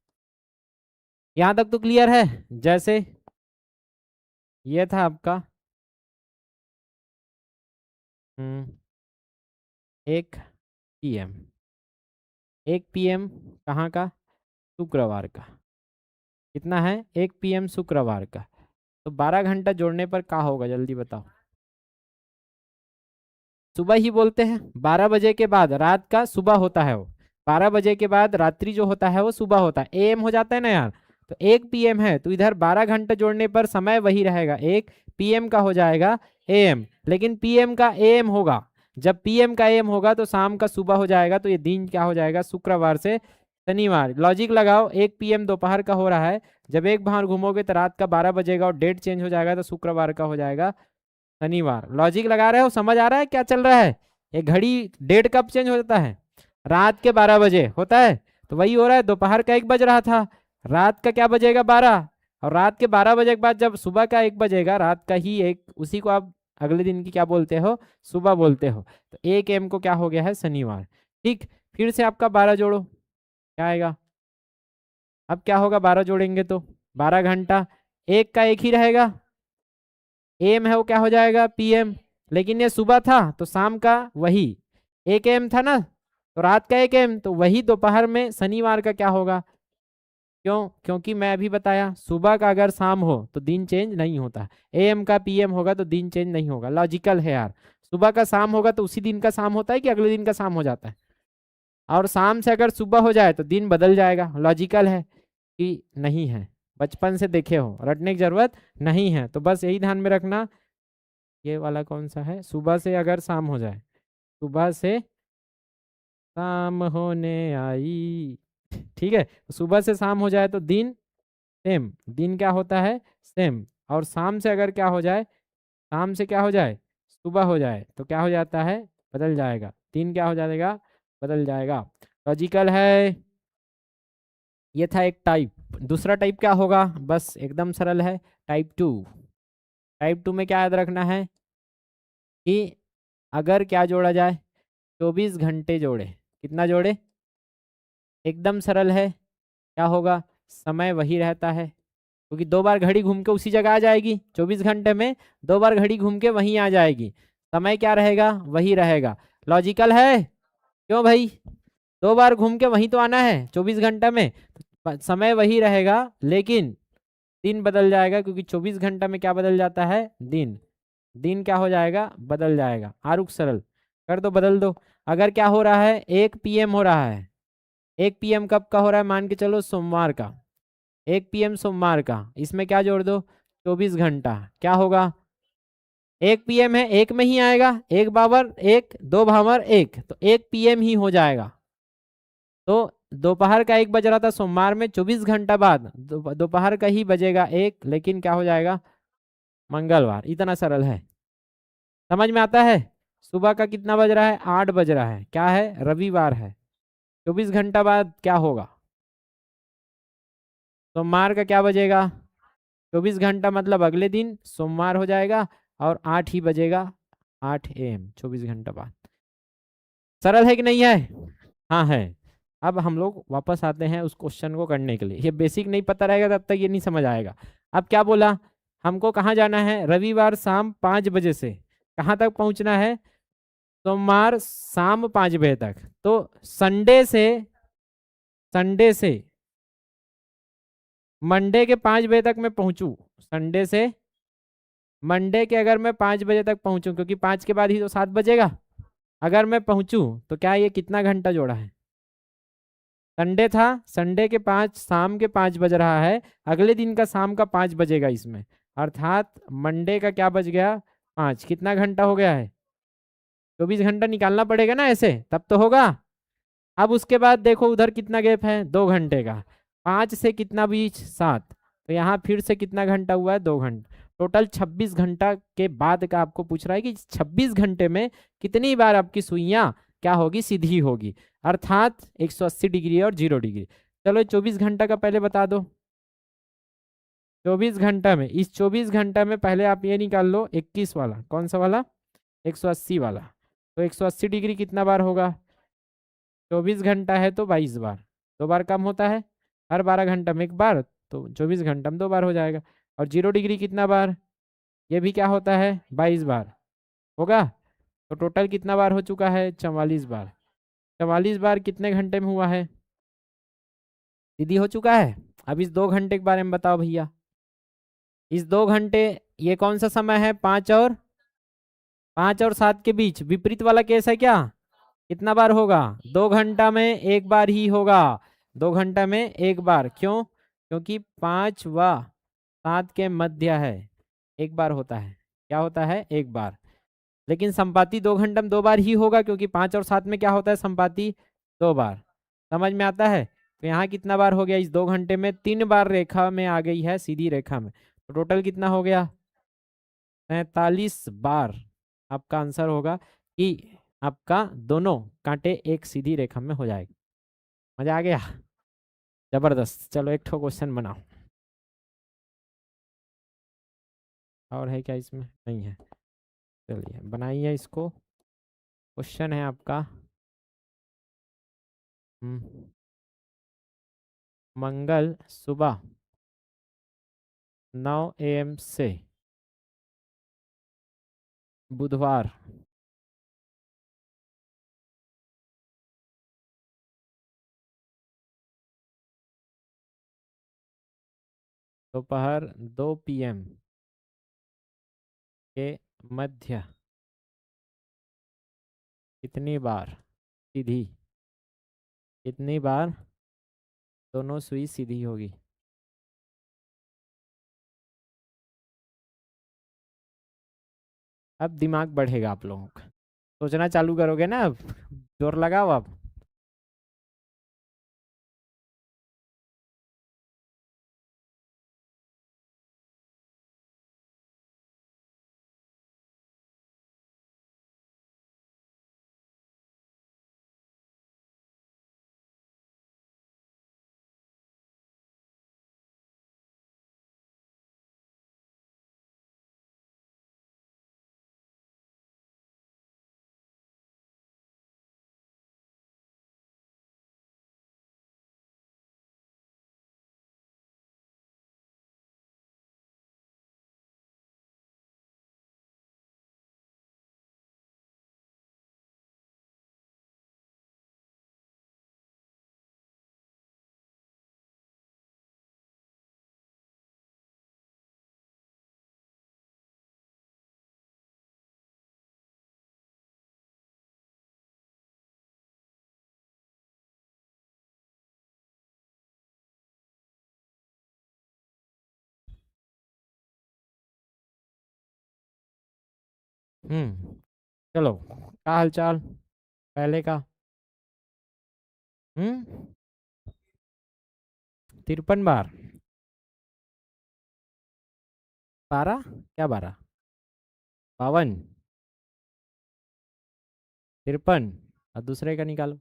यहाँ तक तो क्लियर है। जैसे ये था आपका 1 PM, 1 PM कहाँ का, शुक्रवार का। कितना है, 1 PM शुक्रवार का। तो 12 घंटा जोड़ने पर क्या होगा, जल्दी बताओ। सुबह ही बोलते हैं, 12 बजे के बाद रात का सुबह होता है वो। 12 बजे के बाद रात्रि जो होता है वो सुबह होता है, AM हो जाता है ना यार। तो 1 PM है, तो इधर 12 घंटे जोड़ने पर समय वही रहेगा, 1 PM का हो जाएगा AM, लेकिन PM का AM होगा। जब PM का AM होगा तो शाम का सुबह हो जाएगा, तो ये दिन क्या हो जाएगा, शुक्रवार से शनिवार। लॉजिक लगाओ, 1 PM दोपहर का हो रहा है, जब एक बार घूमोगे तो रात का 12 बजेगा और डेट चेंज हो जाएगा, तो शुक्रवार का हो जाएगा शनिवार। लॉजिक लगा रहे हो, समझ आ रहा है क्या चल रहा है। ये घड़ी डेट कब चेंज हो जाता है, रात के 12 बजे होता है, तो वही हो रहा है, दोपहर का 1 बज रहा था, रात का क्या बजेगा, 12, और रात के 12 बजे के बाद जब सुबह का 1 बजेगा, रात का ही 1, उसी को आप अगले दिन की क्या बोलते हो, सुबह बोलते हो। तो 1 AM को क्या हो गया है, शनिवार। ठीक, फिर से आपका 12 जोड़ो, क्या आएगा, अब क्या होगा, 12 जोड़ेंगे तो 12 घंटा, एक का एक ही रहेगा, AM है वो क्या हो जाएगा, PM, लेकिन ये सुबह था तो शाम का वही 1 AM था ना, तो रात का 1 AM, तो वही दोपहर में शनिवार का क्या होगा। क्यों, क्योंकि मैं अभी बताया, सुबह का अगर शाम हो तो दिन चेंज नहीं होता, AM का PM होगा तो दिन चेंज नहीं होगा। लॉजिकल है यार, सुबह का शाम होगा तो उसी दिन का शाम होता है कि अगले दिन का शाम हो जाता है, और शाम से अगर सुबह हो जाए तो दिन बदल जाएगा। लॉजिकल है कि नहीं है, बचपन से देखे हो, रटने की जरूरत नहीं है, तो बस यही ध्यान में रखना। ये वाला कौन सा है, सुबह से अगर शाम हो जाए, सुबह से शाम होने आई, ठीक है, सुबह से शाम हो जाए तो दिन सेम, दिन क्या होता है, सेम, और शाम से अगर क्या हो जाए, शाम से क्या हो जाए, सुबह हो जाए, तो क्या हो जाता है, बदल जाएगा, दिन क्या हो जाएगा, बदल जाएगा। लॉजिकल है। ये था एक टाइप। दूसरा टाइप क्या होगा, बस एकदम सरल है, टाइप 2। टाइप 2 में क्या याद रखना है कि अगर क्या जोड़ा जाए, 24 घंटे जोड़े, कितना जोड़े, एकदम सरल है, क्या होगा, समय वही रहता है, क्योंकि 2 बार घड़ी घूम के उसी जगह आ जाएगी, 24 घंटे में 2 बार घड़ी घूम के वहीं आ जाएगी, समय क्या रहेगा, वही रहेगा। लॉजिकल है, क्यों भाई, 2 बार घूम के वहीं तो आना है 24 घंटा में, तो समय वही रहेगा, लेकिन दिन बदल जाएगा, क्योंकि 24 घंटा में क्या बदल जाता है, दिन, दिन क्या हो जाएगा, बदल जाएगा। आरुख सरल कर दो, बदल दो। अगर क्या हो रहा है, 1 PM हो रहा है, 1 PM कब का हो रहा है, मान के चलो सोमवार का, 1 PM सोमवार का, इसमें क्या जोड़ दो, 24 घंटा, क्या होगा, 1 PM है, एक में ही आएगा, 1 बाबर 1, 2 भावर 1, तो 1 PM ही हो जाएगा। तो दोपहर का 1 बज रहा था सोमवार में, 24 घंटा बाद दोपहर का ही बजेगा 1, लेकिन क्या हो जाएगा, मंगलवार। इतना सरल है, समझ में आता है। सुबह का कितना बज रहा है, 8 बज रहा है, क्या है, रविवार है, 24 घंटा बाद क्या होगा, सोमवार का क्या बजेगा, 24 घंटा मतलब अगले दिन सोमवार हो जाएगा, और 8 ही बजेगा, 8 AM 24 घंटा बाद। सरल है कि नहीं है, हाँ है। अब हम लोग वापस आते हैं उस क्वेश्चन को करने के लिए। ये बेसिक नहीं पता रहेगा तब तक ये नहीं समझ आएगा। अब क्या बोला, हमको कहाँ जाना है, रविवार शाम 5 बजे से कहाँ तक पहुँचना है, सोमवार शाम 5 बजे तक। तो संडे से मंडे के 5 बजे तक मैं पहुंचू, संडे से मंडे के अगर मैं 5 बजे तक पहुंचूं, क्योंकि 5 के बाद ही तो 7 बजेगा, अगर मैं पहुंचूं तो क्या ये कितना घंटा जोड़ा है, संडे था, संडे के 5 शाम के 5 बज रहा है, अगले दिन का शाम का 5 बजेगा इसमें, अर्थात मंडे का क्या बज गया, 5, कितना घंटा हो गया है, 24 घंटा निकालना पड़ेगा ना ऐसे, तब तो होगा। अब उसके बाद देखो उधर कितना गैप है, 2 घंटे का, 5 से कितना बीच, 7, तो यहाँ फिर से कितना घंटा हुआ है, 2 घंटा, टोटल 26 घंटा के बाद का आपको पूछ रहा है कि 26 घंटे में कितनी बार आपकी सुइयां क्या होगी, सीधी होगी, अर्थात 180 डिग्री और 0 डिग्री। चलो 24 घंटा का पहले बता दो। 24 घंटा में, इस 24 घंटा में पहले आप ये निकाल लो 21 वाला, कौन सा वाला, 180 वाला, तो 180 डिग्री कितना बार होगा? 24 घंटा है तो 22 बार, 2 बार कम होता है। हर 12 घंटा में 1 बार, तो 24 घंटा में 2 बार हो जाएगा। और 0 डिग्री कितना बार? ये भी क्या होता है? 22 बार होगा। तो टोटल कितना बार हो चुका है? 44 बार। 44 बार कितने घंटे में हुआ है? सीधी हो चुका है। अब इस 2 घंटे के बारे में बताओ भैया। इस 2 घंटे, ये कौन सा समय है? 5 और 7 के बीच, विपरीत वाला केस है क्या? कितना बार होगा? 2 घंटा में 1 बार ही होगा। 2 घंटा में 1 बार, क्यों? क्योंकि 5 व 7 के मध्य है, 1 बार होता है। क्या होता है? 1 बार। लेकिन संपाति 2 घंटा में 2 बार ही होगा, क्योंकि 5 और 7 में क्या होता है? संपाति 2 बार। समझ में आता है? तो यहाँ कितना बार हो गया? इस 2 घंटे में 3 बार रेखा में आ गई है, सीधी रेखा में। तो टोटल कितना हो गया? 43 बार। आपका आंसर होगा कि आपका दोनों कांटे एक सीधी रेखा में हो जाएगा। मजा आ गया? जबरदस्त। चलो एक ठो क्वेश्चन बनाओ। और है क्या इसमें? नहीं है। चलिए बनाइए इसको। क्वेश्चन है आपका, मंगल सुबह 9 AM से बुधवार दोपहर 2 PM के मध्य कितनी बार सीधी, कितनी बार दोनों सुई सीधी होगी? अब दिमाग बढ़ेगा आप लोगों का। सोचना चालू करोगे ना अब? जोर लगाओ अब। चलो, क्या हाल चाल पहले का? हम्म 53 बार। 12? क्या 12? 52, 53। और दूसरे का निकालो।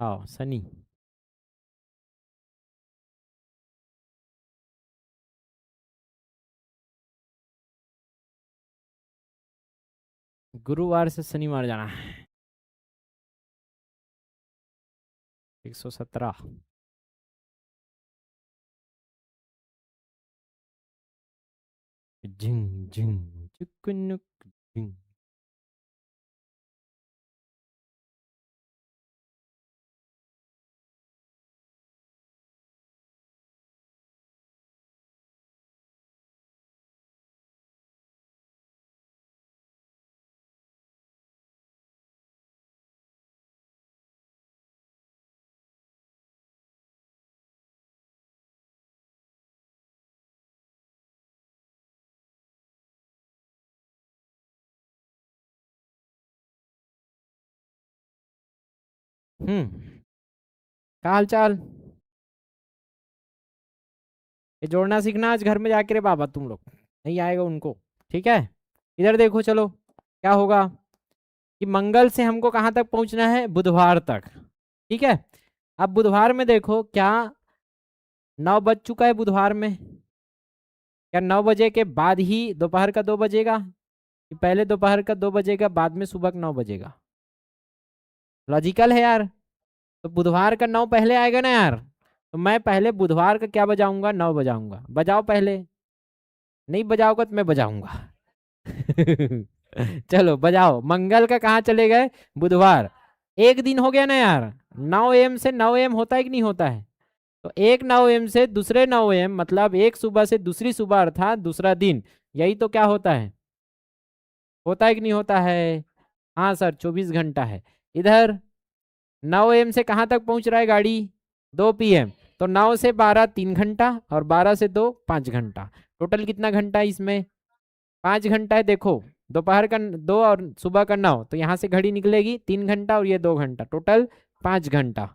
आओ शनि। गुरुवार से शनिवार जाना है। 117। झिंग झिंग चुकुनुक झिंग। क्या हाल चाल? ये जोड़ना सीखना आज घर में जाके रे बाबा, तुम लोग। नहीं आएगा उनको। ठीक है, इधर देखो। चलो क्या होगा कि मंगल से हमको कहाँ तक पहुंचना है? बुधवार तक। ठीक है। अब बुधवार में देखो क्या 9 बज चुका है बुधवार में? क्या 9 बजे के बाद ही दोपहर का 2 बजेगा, कि पहले दोपहर का 2 बजेगा बाद में सुबह का 9 बजेगा? लॉजिकल है यार। तो बुधवार का 9 पहले आएगा ना यार, तो मैं पहले बुधवार का क्या बजाऊंगा, 9 बजाऊंगा। बजाओ पहले, नहीं बजाओगा तो मैं बजाऊंगा। चलो बजाओ। मंगल का कहाँ चले गए, बुधवार। एक दिन हो गया ना यार, 9 AM से 9 AM होता है कि नहीं होता है? तो एक 9 AM से दूसरे 9 AM, मतलब एक सुबह से दूसरी सुबह अर्थात दूसरा दिन, यही तो क्या होता है, होता है कि नहीं होता है? हाँ सर, 24 घंटा है। इधर 9 AM से कहाँ तक पहुंच रहा है गाड़ी, 2 PM। तो 9 से 12 3 घंटा, और 12 से 2 5 घंटा। टोटल कितना घंटा है इसमें, 5 घंटा है। देखो दोपहर का 2 और सुबह का 9, तो यहाँ से घड़ी निकलेगी 3 घंटा और ये 2 घंटा, टोटल 5 घंटा।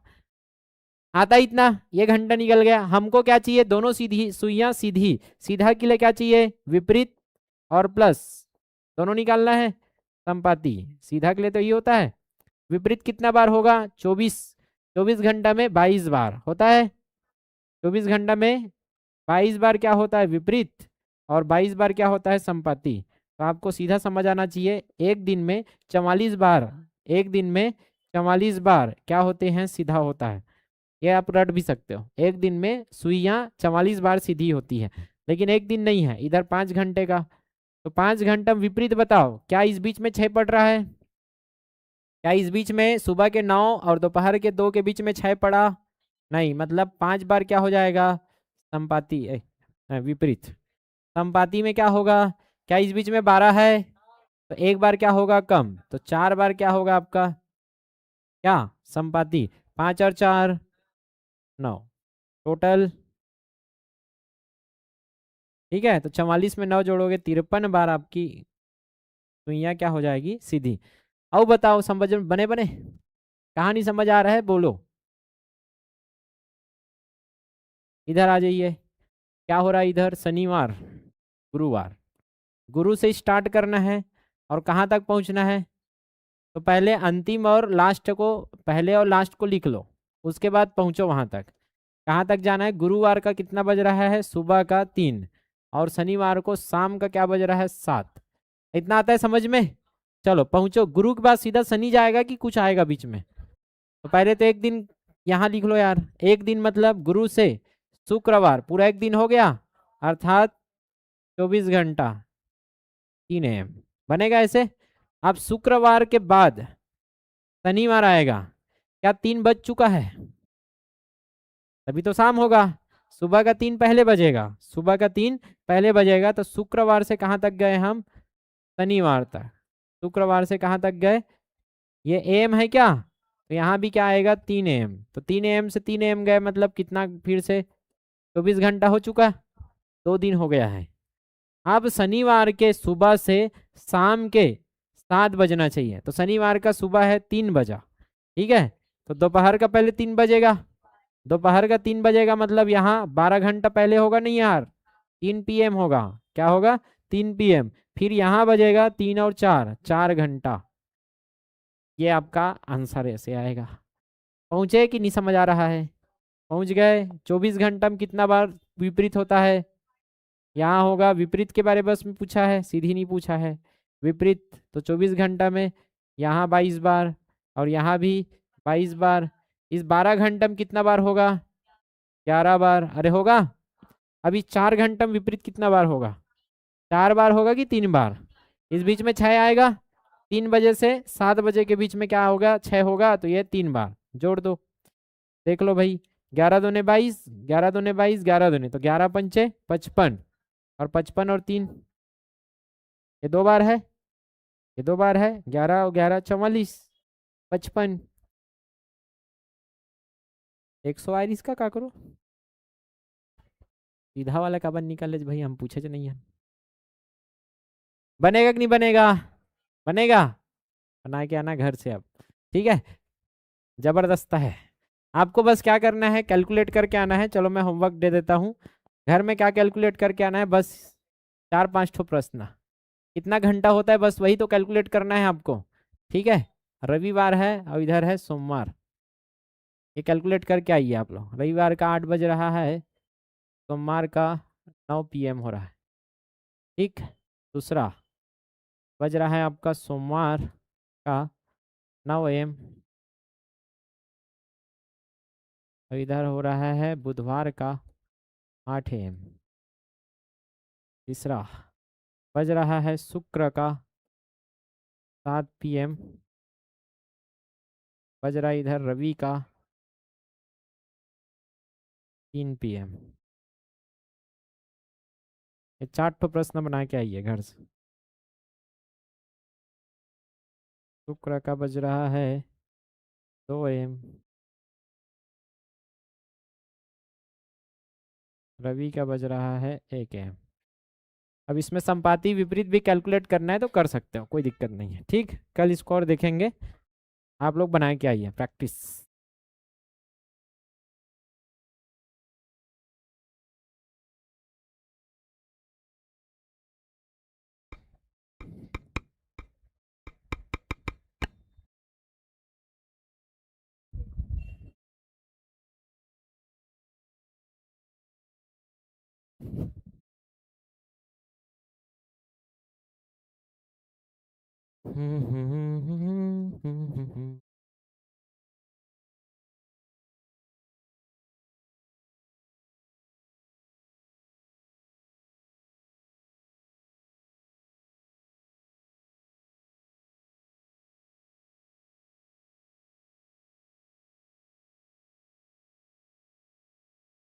आता इतना, ये घंटा निकल गया। हमको क्या चाहिए, दोनों सीधी सुइयां सीधी, सीधा के लिए क्या चाहिए, विपरीत और प्लस, दोनों निकालना है। संपाती सीधा के लिए तो ये होता है, विपरीत कितना बार होगा, 24। 24 घंटा में 22 बार होता है। 24 घंटा में 22 बार क्या होता है, विपरीत, और 22 बार क्या होता है, संपाती। तो आपको सीधा समझ आना चाहिए, एक दिन में 44 बार, एक दिन में 44 बार क्या होते हैं, सीधा होता है। ये आप रट भी सकते हो, एक दिन में सुइयां 44 बार सीधी होती है। लेकिन एक दिन नहीं है, इधर 5 घंटे का, तो 5 घंटा विपरीत बताओ, क्या इस बीच में 6 पड़ रहा है, क्या इस बीच में सुबह के 9 और दोपहर के 2 के बीच में 6 पड़ा? नहीं, मतलब 5 बार क्या हो जाएगा, संपाती विपरीत। संपाती में क्या होगा, क्या इस बीच में 12 है, तो एक बार क्या होगा, कम, तो 4 बार क्या होगा आपका, क्या, संपाती। 5 और 4 9, टोटल, ठीक है। तो 44 में 9 जोड़ोगे, 53 बार आपकी सुइयां क्या हो जाएगी, सीधी। अब बताओ समझ में बने बने, कहानी समझ आ रहा है, बोलो। इधर आ जाइए, क्या हो रहा है इधर, शनिवार, गुरुवार, गुरु से स्टार्ट करना है और कहाँ तक पहुँचना है। तो पहले अंतिम और लास्ट को, पहले और लास्ट को लिख लो, उसके बाद पहुँचो वहाँ तक। कहाँ तक जाना है, गुरुवार का कितना बज रहा है, सुबह का 3, और शनिवार को शाम का क्या बज रहा है, 7। इतना आता है समझ में? चलो पहुँचो, गुरु के बाद सीधा शनि जाएगा कि कुछ आएगा बीच में? तो पहले तो एक दिन यहाँ लिख लो यार, एक दिन मतलब गुरु से शुक्रवार पूरा एक दिन हो गया, अर्थात 24 घंटा, 3 AM बनेगा ऐसे। अब शुक्रवार के बाद शनिवार आएगा, क्या 3 बज चुका है, तभी तो शाम होगा। सुबह का 3 पहले बजेगा, सुबह का 3 पहले बजेगा, तो शुक्रवार से कहाँ तक गए हम, शनिवार तक। शुक्रवार से कहाँ तक गए, ये AM है क्या, तो यहाँ भी क्या आएगा, 3 AM। तो 3 AM से 3 AM गए, मतलब कितना, फिर से 24 घंटा हो चुका, 2 दिन हो गया है। अब शनिवार के सुबह से शाम के 7 बजना चाहिए, तो शनिवार का सुबह है 3 बजा, ठीक है। तो दोपहर का पहले 3 बजेगा, दोपहर का 3 बजेगा, मतलब यहाँ 12 घंटा पहले होगा नहीं यार, 3 PM होगा, क्या होगा, 3 PM। फिर यहाँ बजेगा 3 और 4, 4 घंटा। ये आपका आंसर ऐसे आएगा। पहुँचे कि नहीं समझ आ रहा है, पहुँच गए। 24 घंटा में कितना बार विपरीत होता है, यहाँ होगा, विपरीत के बारे बस में पूछा है, सीधी नहीं पूछा है, विपरीत। तो 24 घंटा में यहाँ 22 बार, और यहाँ भी 22 बार। इस 12 घंटा में कितना बार होगा, 11 बार, अरे होगा। अभी 4 घंटा में विपरीत कितना बार होगा, 4 बार होगा कि 3 बार? इस बीच में 6 आएगा, 3 बजे से 7 बजे के बीच में क्या होगा, 6 होगा, तो ये 3 बार जोड़ दो। देख लो भाई, 11 दूने 22, 11 दूने 22, 11 दूने तो 11 पंचे 55, और 55 और 3, ये 2 बार है, ये 2 बार है, 11 और 11 44, 55। 100 आयर, इसका क्या करो, सीधा वाला का बन निकाले भाई, हम पूछे नहीं है। बनेगा कि नहीं बनेगा, बनेगा, बना के आना घर से अब, ठीक है। जबरदस्त है। आपको बस क्या करना है, कैलकुलेट करके आना है। चलो मैं होमवर्क दे देता हूँ, घर में क्या कैलकुलेट करके आना है, बस 4-5 ठो प्रश्न, कितना घंटा होता है बस वही तो कैलकुलेट करना है आपको, ठीक है। रविवार है और इधर है सोमवार, ये कैलकुलेट करके आइए आप लोग। रविवार का 8 बज रहा है, सोमवार का 9 PM हो रहा है। ठीक। दूसरा बज रहा है आपका सोमवार का 9 AM। और इधर हो रहा है बुधवार का 8 AM। तीसरा बज रहा है शुक्र का 7 PM। बज रहा है इधर रवि का 3 PM। ये 4 प्रश्न बना के आइए घर से। शुक्र का बज रहा है 2 AM। रवि का बज रहा है 1 AM। अब इसमें संपाती विपरीत भी कैलकुलेट करना है तो कर सकते हो, कोई दिक्कत नहीं है। ठीक, कल स्कोर देखेंगे। आप लोग बना के आइए प्रैक्टिस।